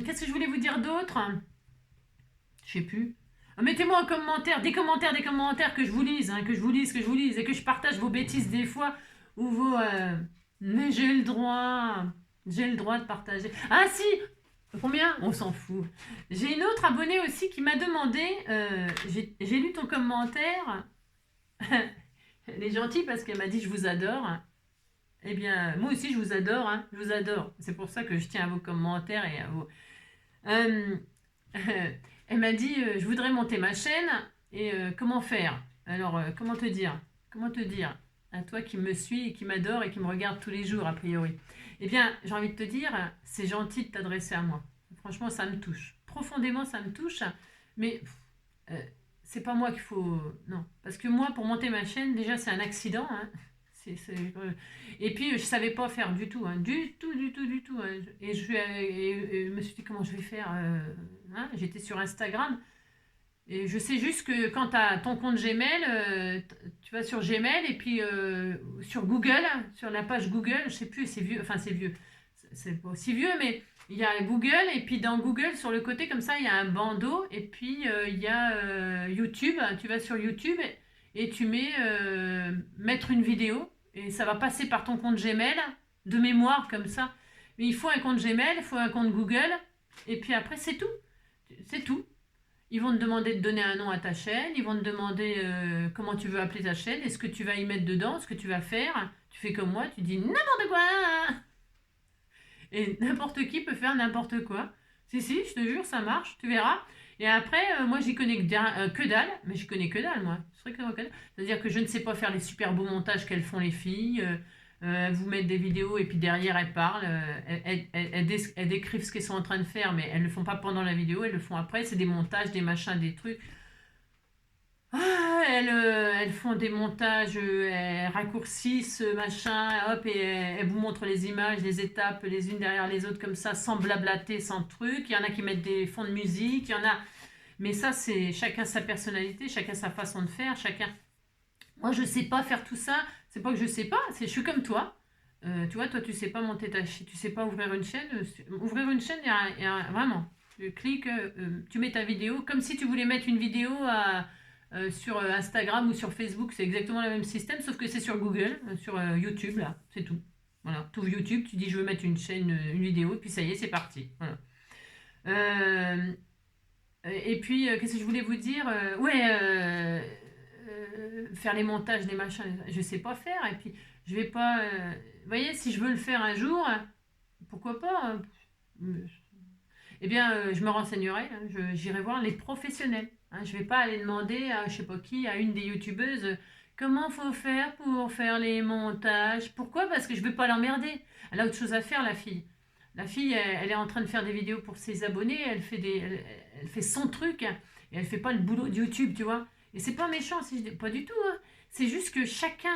[SPEAKER 1] qu'est-ce que je voulais vous dire d'autre? Je sais plus. Mettez-moi en commentaire, des commentaires que je vous lise, hein, que je vous lise, et que je partage vos bêtises des fois, ou vos... Mais j'ai le droit de partager. Ah si, combien? On s'en fout. J'ai une autre abonnée aussi qui m'a demandé, j'ai lu ton commentaire, elle est gentille parce qu'elle m'a dit je vous adore. Eh bien, moi aussi, je vous adore, hein, je vous adore. C'est pour ça que je tiens à vos commentaires et à vos... Euh, elle m'a dit, je voudrais monter ma chaîne, et comment faire? Alors, comment te dire? Comment te dire? À toi qui me suis et qui m'adore et qui me regarde tous les jours, a priori. Eh bien, j'ai envie de te dire, c'est gentil de t'adresser à moi. Franchement, ça me touche. Profondément, ça me touche. Mais euh, c'est pas moi qu'il faut... Non. Parce que moi, pour monter ma chaîne, déjà, c'est un accident, hein. Et puis, je savais pas faire du tout, hein. Du tout, du tout, du tout, hein. Et je me suis dit, comment je vais faire, hein. J'étais sur Instagram. Et je sais juste que quand tu as ton compte Gmail, tu vas sur Gmail et puis sur Google, sur la page Google, je sais plus, c'est vieux, enfin c'est vieux, c'est pas aussi vieux, mais il y a Google et puis dans Google, sur le côté comme ça, il y a un bandeau et puis il y a YouTube. Tu vas sur YouTube et tu mets mettre une vidéo et ça va passer par ton compte Gmail de mémoire comme ça. Mais il faut un compte Gmail, il faut un compte Google et puis après c'est tout. C'est tout. Ils vont te demander de donner un nom à ta chaîne, ils vont te demander comment tu veux appeler ta chaîne, et ce que tu vas y mettre dedans, ce que tu vas faire. Tu fais comme moi, tu dis n'importe quoi. Et n'importe qui peut faire n'importe quoi. Si, si, je te jure, ça marche, tu verras. Et après, moi, j'y connais que dalle, mais je connais que dalle, moi. C'est-à-dire que je ne sais pas faire les super beaux montages qu'elles font les filles. Elles vous mettent des vidéos et puis derrière, elles parlent. Elles décrivent ce qu'elles sont en train de faire, mais elles ne le font pas pendant la vidéo, elles le font après. C'est des montages, des machins, des trucs. Ah, elles font des montages, elles raccourcissent, machin, hop, et elles vous montrent les images, les étapes, les unes derrière les autres, comme ça, sans blablater, sans truc. Il y en a qui mettent des fonds de musique, il y en a... Mais ça, c'est chacun sa personnalité, chacun sa façon de faire, chacun... Moi, je sais pas faire tout ça, c'est pas que je sais pas, je suis comme toi. Tu vois, toi, tu sais pas monter ta chaîne, tu sais pas ouvrir une chaîne. Ouvrir une chaîne, vraiment, tu cliques, tu mets ta vidéo, comme si tu voulais mettre une vidéo sur Instagram ou sur Facebook, c'est exactement le même système, sauf que c'est sur Google, sur YouTube, là, c'est tout. Voilà, tu ouvres YouTube, tu dis je veux mettre une chaîne, une vidéo, et puis ça y est, c'est parti. Voilà. Et puis, qu'est-ce que je voulais vous dire? Ouais, faire les montages, les machins, je sais pas faire. Et puis, je vais pas... vous voyez, si je veux le faire un jour, pourquoi pas eh bien, je me renseignerai, hein, j'irai voir les professionnels. Hein, je ne vais pas aller demander à je sais pas qui, à une des youtubeuses, comment faut faire pour faire les montages. Pourquoi? Parce que je ne vais pas l'emmerder. Elle a autre chose à faire, la fille. La fille, elle est en train de faire des vidéos pour ses abonnés, elle fait son truc, hein, et elle fait pas le boulot de YouTube, tu vois. Et c'est pas méchant, pas du tout. Hein. C'est juste que chacun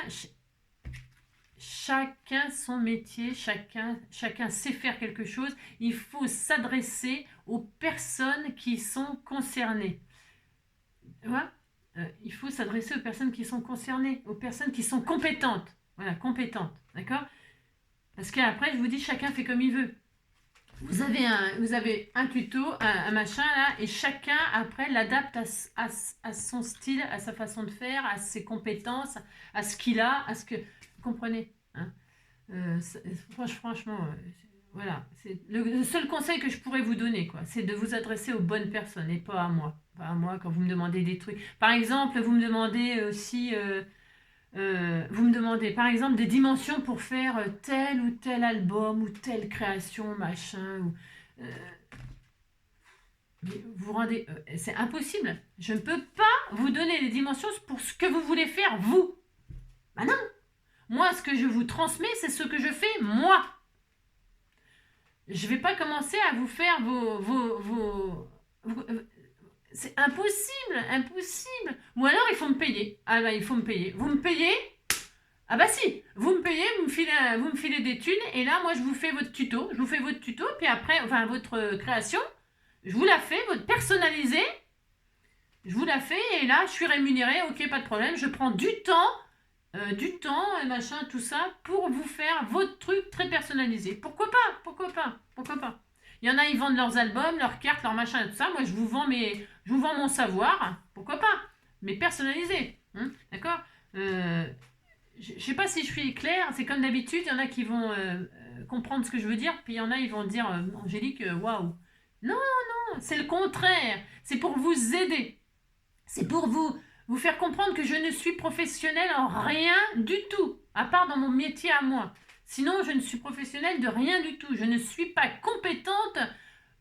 [SPEAKER 1] son métier, chacun sait faire quelque chose. Il faut s'adresser aux personnes qui sont concernées. Voilà. Il faut s'adresser aux personnes qui sont concernées, aux personnes qui sont compétentes. Voilà, compétentes. D'accord? Parce qu'après, je vous dis, chacun fait comme il veut. Vous avez un tuto, un machin là, et chacun après l'adapte à son style, à sa façon de faire, à ses compétences, à ce qu'il a, à ce que... Vous comprenez, hein? Franchement, voilà. Le seul conseil que je pourrais vous donner, quoi, c'est de vous adresser aux bonnes personnes et pas à moi. Pas à moi quand vous me demandez des trucs. Par exemple, vous me demandez aussi... vous me demandez par exemple des dimensions pour faire tel ou tel album ou telle création, machin. Mais vous vous rendez... c'est impossible. Je ne peux pas vous donner les dimensions pour ce que vous voulez faire, vous. Bah non. Moi, ce que je vous transmets, c'est ce que je fais, moi. Je ne vais pas commencer à vous faire c'est impossible, impossible. Ou alors, il faut me payer. Ah bah, il faut me payer. Vous me payez? Ah bah si, vous me payez, vous me filez des thunes, et là, moi, je vous fais votre tuto. Je vous fais votre tuto, puis après, enfin, votre création, je vous la fais, votre personnalisée, je vous la fais, et là, je suis rémunérée, ok, pas de problème, je prends du temps, et machin, tout ça, pour vous faire votre truc très personnalisé. Pourquoi pas? Pourquoi pas? Pourquoi pas? Il y en a, ils vendent leurs albums, leurs cartes, leurs machins, tout ça. Moi, je vous vends mon savoir. Pourquoi pas? Mais personnalisé. Hein, d'accord? Je ne sais pas si je suis claire. C'est comme d'habitude, il y en a qui vont comprendre ce que je veux dire, puis il y en a, ils vont dire Angélique, waouh. Non, non, c'est le contraire. C'est pour vous aider. C'est pour vous faire comprendre que je ne suis professionnelle en rien du tout, à part dans mon métier à moi. Sinon, je ne suis professionnelle de rien du tout. Je ne suis pas compétente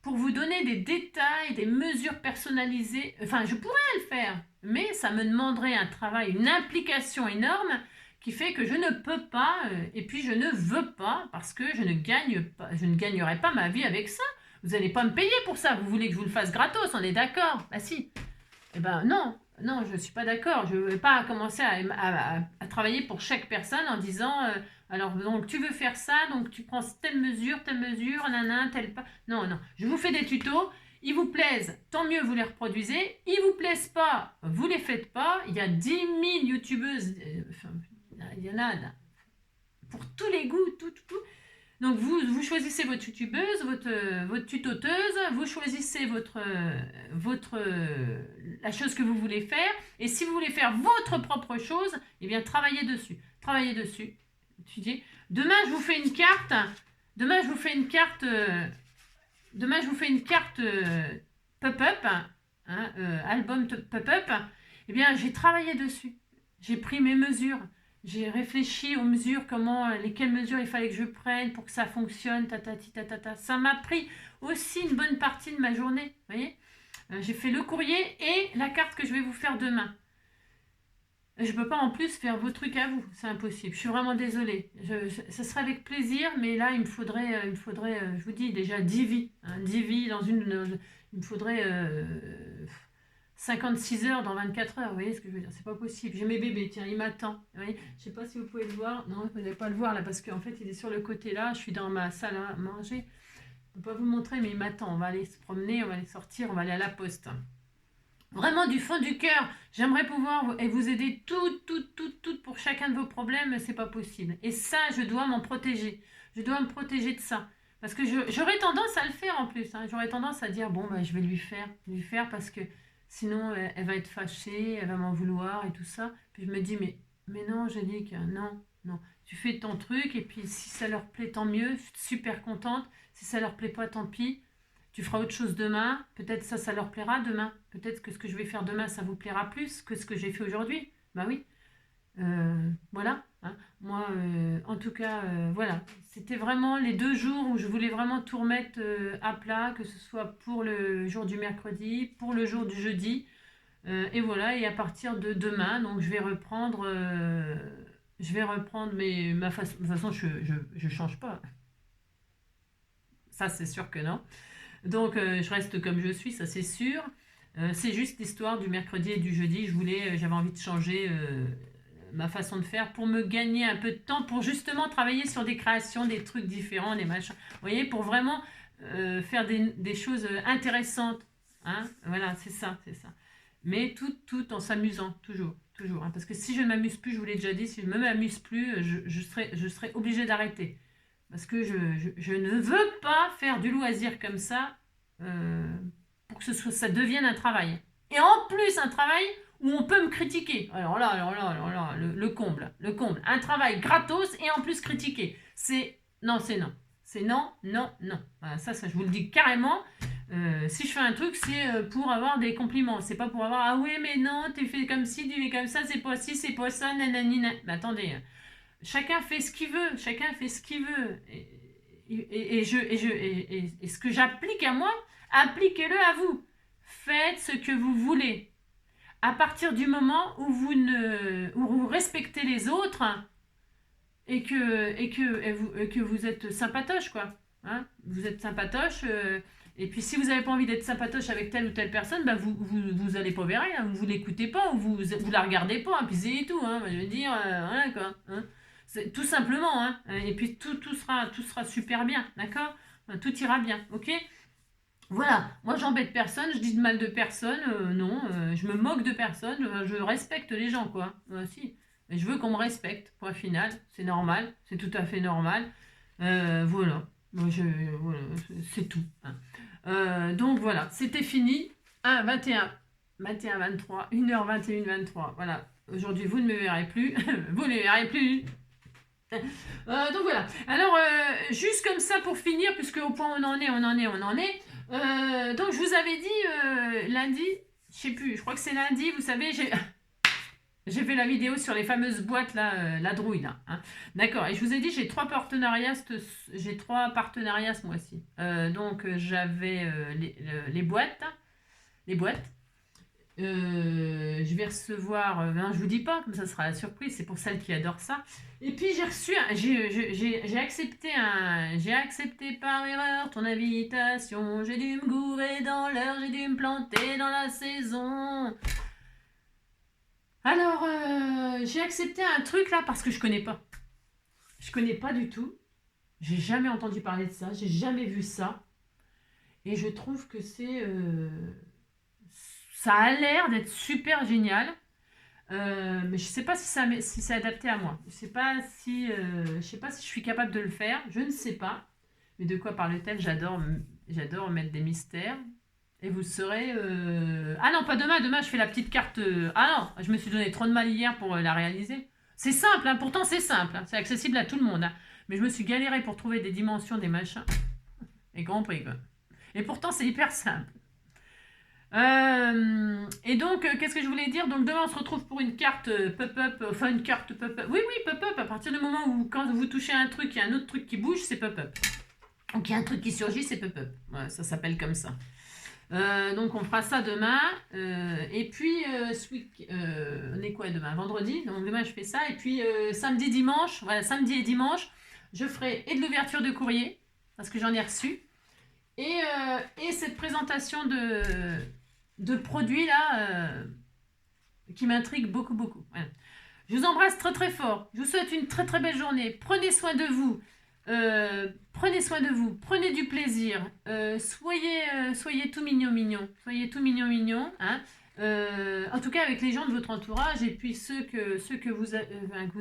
[SPEAKER 1] pour vous donner des détails, des mesures personnalisées. Enfin, je pourrais le faire, mais ça me demanderait un travail, une implication énorme qui fait que je ne peux pas, et puis je ne veux pas, parce que je ne gagnerai pas ma vie avec ça. Vous n'allez pas me payer pour ça. Vous voulez que je vous le fasse gratos, on est d'accord? Bah si. Eh ben non, non, je ne suis pas d'accord. Je ne vais pas commencer à travailler pour chaque personne en disant alors donc tu veux faire ça, donc tu prends telle mesure, nanana, telle pas. Non, non. Je vous fais des tutos. Ils vous plaisent, tant mieux, vous les reproduisez. Ils vous plaisent pas, vous les faites pas. Il y a 10 000 youtubeuses, il y en a pour tous les goûts, tout. Donc vous choisissez votre youtubeuse, votre tutoteuse, vous choisissez la chose que vous voulez faire, et si vous voulez faire votre propre chose, eh bien travaillez dessus. Étudiez. Demain je vous fais une carte. Demain je vous fais une carte pop-up, hein, album pop-up. Eh bien j'ai travaillé dessus. J'ai pris mes mesures. J'ai réfléchi aux mesures, lesquelles mesures il fallait que je prenne pour que ça fonctionne, ta. Ça m'a pris aussi une bonne partie de ma journée, vous voyez. J'ai fait le courrier et la carte que je vais vous faire demain. Je ne peux pas en plus faire vos trucs à vous, c'est impossible. Je suis vraiment désolée. Ce serait avec plaisir, mais là, il me faudrait je vous dis, déjà 10 vies. Hein, 10 vies il me faudrait 56 heures dans 24 heures, vous voyez ce que je veux dire? C'est pas possible. J'ai mes bébés, tiens, il m'attend. Je ne sais pas si vous pouvez le voir. Non, vous n'allez pas le voir là, parce qu'en fait, il est sur le côté là. Je suis dans ma salle à manger. Je ne peux pas vous montrer, mais il m'attend. On va aller se promener, on va aller sortir, on va aller à la poste. Vraiment du fond du cœur, j'aimerais pouvoir vous aider tout pour chacun de vos problèmes, mais c'est pas possible. Et ça, je dois m'en protéger. Je dois me protéger de ça. Parce que j'aurais tendance à le faire en plus. Hein. J'aurais tendance à dire, bon, bah, je vais lui faire parce que sinon, elle va être fâchée, elle va m'en vouloir et tout ça. Puis je me dis, mais non, Angélique, non. Tu fais ton truc et puis si ça leur plaît, tant mieux. Je suis super contente. Si ça leur plaît pas, tant pis. Tu feras autre chose demain. Peut-être ça leur plaira demain. Peut-être que ce que je vais faire demain, ça vous plaira plus que ce que j'ai fait aujourd'hui. Bah oui. Voilà. Hein. Moi, en tout cas, voilà. C'était vraiment les 2 jours où je voulais vraiment tout remettre à plat, que ce soit pour le jour du mercredi, pour le jour du jeudi. Et voilà, et à partir de demain, donc je vais reprendre ma façon. De toute façon, je change pas. Ça, c'est sûr que non. Donc, je reste comme je suis, ça c'est sûr. C'est juste l'histoire du mercredi et du jeudi. J'avais envie de changer ma façon de faire pour me gagner un peu de temps, pour justement travailler sur des créations, des trucs différents, des machins. Vous voyez, pour vraiment faire des choses intéressantes. Hein, voilà, c'est ça, c'est ça. Mais tout en s'amusant, toujours, toujours. Hein, parce que si je ne m'amuse plus, je vous l'ai déjà dit, si je ne m'amuse plus, je serai obligée d'arrêter. Parce que je ne veux pas faire du loisir comme ça pour que ça devienne un travail. Et en plus, un travail où on peut me critiquer. Alors là, le comble, le comble. Un travail gratos et en plus critiquer. Non, c'est non. C'est non, non, non. Voilà, ça, je vous le dis carrément. Si je fais un truc, c'est pour avoir des compliments. C'est pas pour avoir ah ouais, mais non, t'es fait comme ci, tu fais comme ça, c'est pas ci, c'est pas ça, nanani. Mais attendez, chacun fait ce qu'il veut, chacun fait ce qu'il veut. Et ce que j'applique à moi, appliquez-le à vous. Faites ce que vous voulez. À partir du moment où vous respectez les autres et que vous êtes sympatoche, quoi. Hein, vous êtes sympatoche. Et puis si vous n'avez pas envie d'être sympatoche avec telle ou telle personne, bah vous allez pas vers elle, hein, vous l'écoutez pas, ou vous la regardez pas, hein, puis c'est tout. Hein, je veux dire, voilà quoi. Hein. C'est tout simplement, hein. Et puis tout sera super bien, d'accord? Tout ira bien, ok? Voilà, moi j'embête personne, je dis de mal de personne, non, je me moque de personne, je respecte les gens, quoi. Si, mais je veux qu'on me respecte, point final, c'est normal, c'est tout à fait normal. Voilà, voilà, c'est tout. Hein. Donc voilà, c'était fini. 1, 21, 23, 1h21, 23. Voilà, aujourd'hui vous ne me verrez plus, vous ne me verrez plus. Donc voilà. Alors, juste comme ça pour finir, puisque au point où on en est. Donc je vous avais dit lundi, je sais plus, je crois que c'est lundi, vous savez, j'ai fait la vidéo sur les fameuses boîtes là, la drouille là. Hein. D'accord. Et je vous ai dit j'ai 3 partenariats, ce mois-ci. Donc j'avais les boîtes, je vais recevoir, je vous dis pas, comme ça sera la surprise, c'est pour celles qui adorent ça. Et puis j'ai accepté par erreur ton invitation, j'ai dû me gourer dans l'heure, j'ai dû me planter dans la saison. Alors, j'ai accepté un truc là parce que je connais pas. Je connais pas du tout. J'ai jamais entendu parler de ça, j'ai jamais vu ça. Et je trouve que ça a l'air d'être super génial. Mais je sais pas si c'est adapté à moi. Je sais pas si je suis capable de le faire. Je ne sais pas. Mais de quoi parle-t-elle? J'adore mettre des mystères. Et vous saurez... Ah non, pas demain. Demain, je fais la petite carte... Ah non, je me suis donné trop de mal hier pour la réaliser. C'est simple, hein, pourtant c'est simple. Hein, c'est accessible à tout le monde. Hein. Mais je me suis galéré pour trouver des dimensions, des machins. Et compris, quoi. Et pourtant, c'est hyper simple. Et donc, qu'est-ce que je voulais dire? Donc, demain, on se retrouve pour une carte pop-up. Enfin, une carte pop-up. Oui, pop-up. À partir du moment où, quand vous touchez un truc, il y a un autre truc qui bouge, c'est pop-up. Donc, il y a un truc qui surgit, c'est pop-up. Ouais, ça s'appelle comme ça. Donc, on fera ça demain. Et puis, on est quoi demain? Vendredi. Donc, demain, je fais ça. Et puis, samedi, dimanche. Voilà, samedi et dimanche, je ferai et de l'ouverture de courrier, parce que j'en ai reçu. Et cette présentation de produits là qui m'intrigue beaucoup. Voilà. Je vous embrasse très très fort. Je vous souhaite une très très belle journée. Prenez soin de vous. Prenez du plaisir. Soyez tout mignon. Soyez tout mignon. Hein. En tout cas avec les gens de votre entourage et puis ceux que vous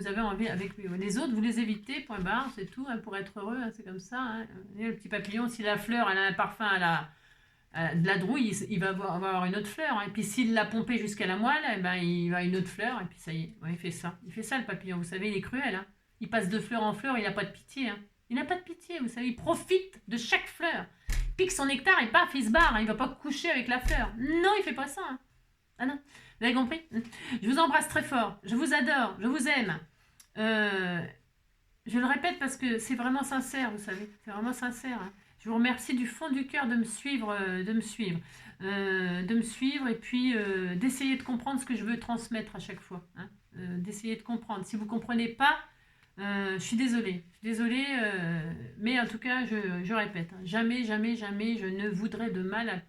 [SPEAKER 1] avez envie avec les autres, vous les évitez, point barre, c'est tout, hein, pour être heureux, hein, c'est comme ça. Hein. Le petit papillon, si la fleur elle a un parfum de la drouille, il va avoir une autre fleur. Hein. Et puis s'il l'a pompé jusqu'à la moelle, eh ben, il va une autre fleur et puis ça y est, ouais, il fait ça le papillon, vous savez, il est cruel. Hein. Il passe de fleur en fleur, il n'a pas de pitié. Hein. Il n'a pas de pitié, vous savez, il profite de chaque fleur. Il pique son nectar et paf, il se barre, hein, il va pas coucher avec la fleur. Non, il fait pas ça. Hein. Ah non, vous avez compris? Je vous embrasse très fort. Je vous adore. Je vous aime. Je le répète parce que c'est vraiment sincère, vous savez. C'est vraiment sincère. Hein. Je vous remercie du fond du cœur de me suivre, de me suivre et puis d'essayer de comprendre ce que je veux transmettre à chaque fois. Hein. D'essayer de comprendre. Si vous ne comprenez pas, je suis désolée. Je suis désolée, mais en tout cas, je répète. Hein, jamais, jamais, jamais, je ne voudrais de mal à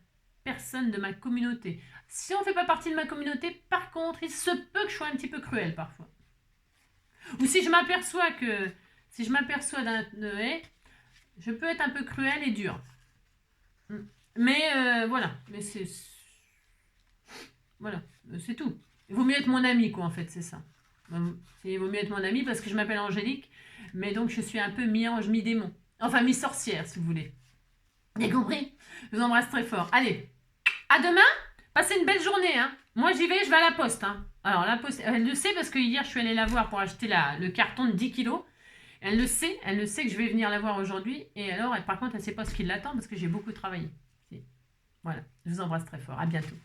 [SPEAKER 1] personne de ma communauté. Si on ne fait pas partie de ma communauté, par contre, il se peut que je sois un petit peu cruelle parfois. Ou si je m'aperçois d'un haie, je peux être un peu cruelle et dure. Mais voilà, voilà, c'est tout. Il vaut mieux être mon ami, quoi, en fait, c'est ça. Il vaut mieux être mon ami parce que je m'appelle Angélique, mais donc je suis un peu mi-ange, mi-démon. Enfin, mi-sorcière, si vous voulez. Vous avez compris? Je vous embrasse très fort. Allez, à demain. Passez une belle journée. Hein. Moi, j'y vais, je vais à la poste. Hein. Alors, la poste, elle le sait parce que hier, je suis allée la voir pour acheter le carton de 10 kilos. Elle le sait que je vais venir la voir aujourd'hui. Et alors, par contre, elle ne sait pas ce qui l'attend parce que j'ai beaucoup travaillé. Voilà, je vous embrasse très fort. À bientôt.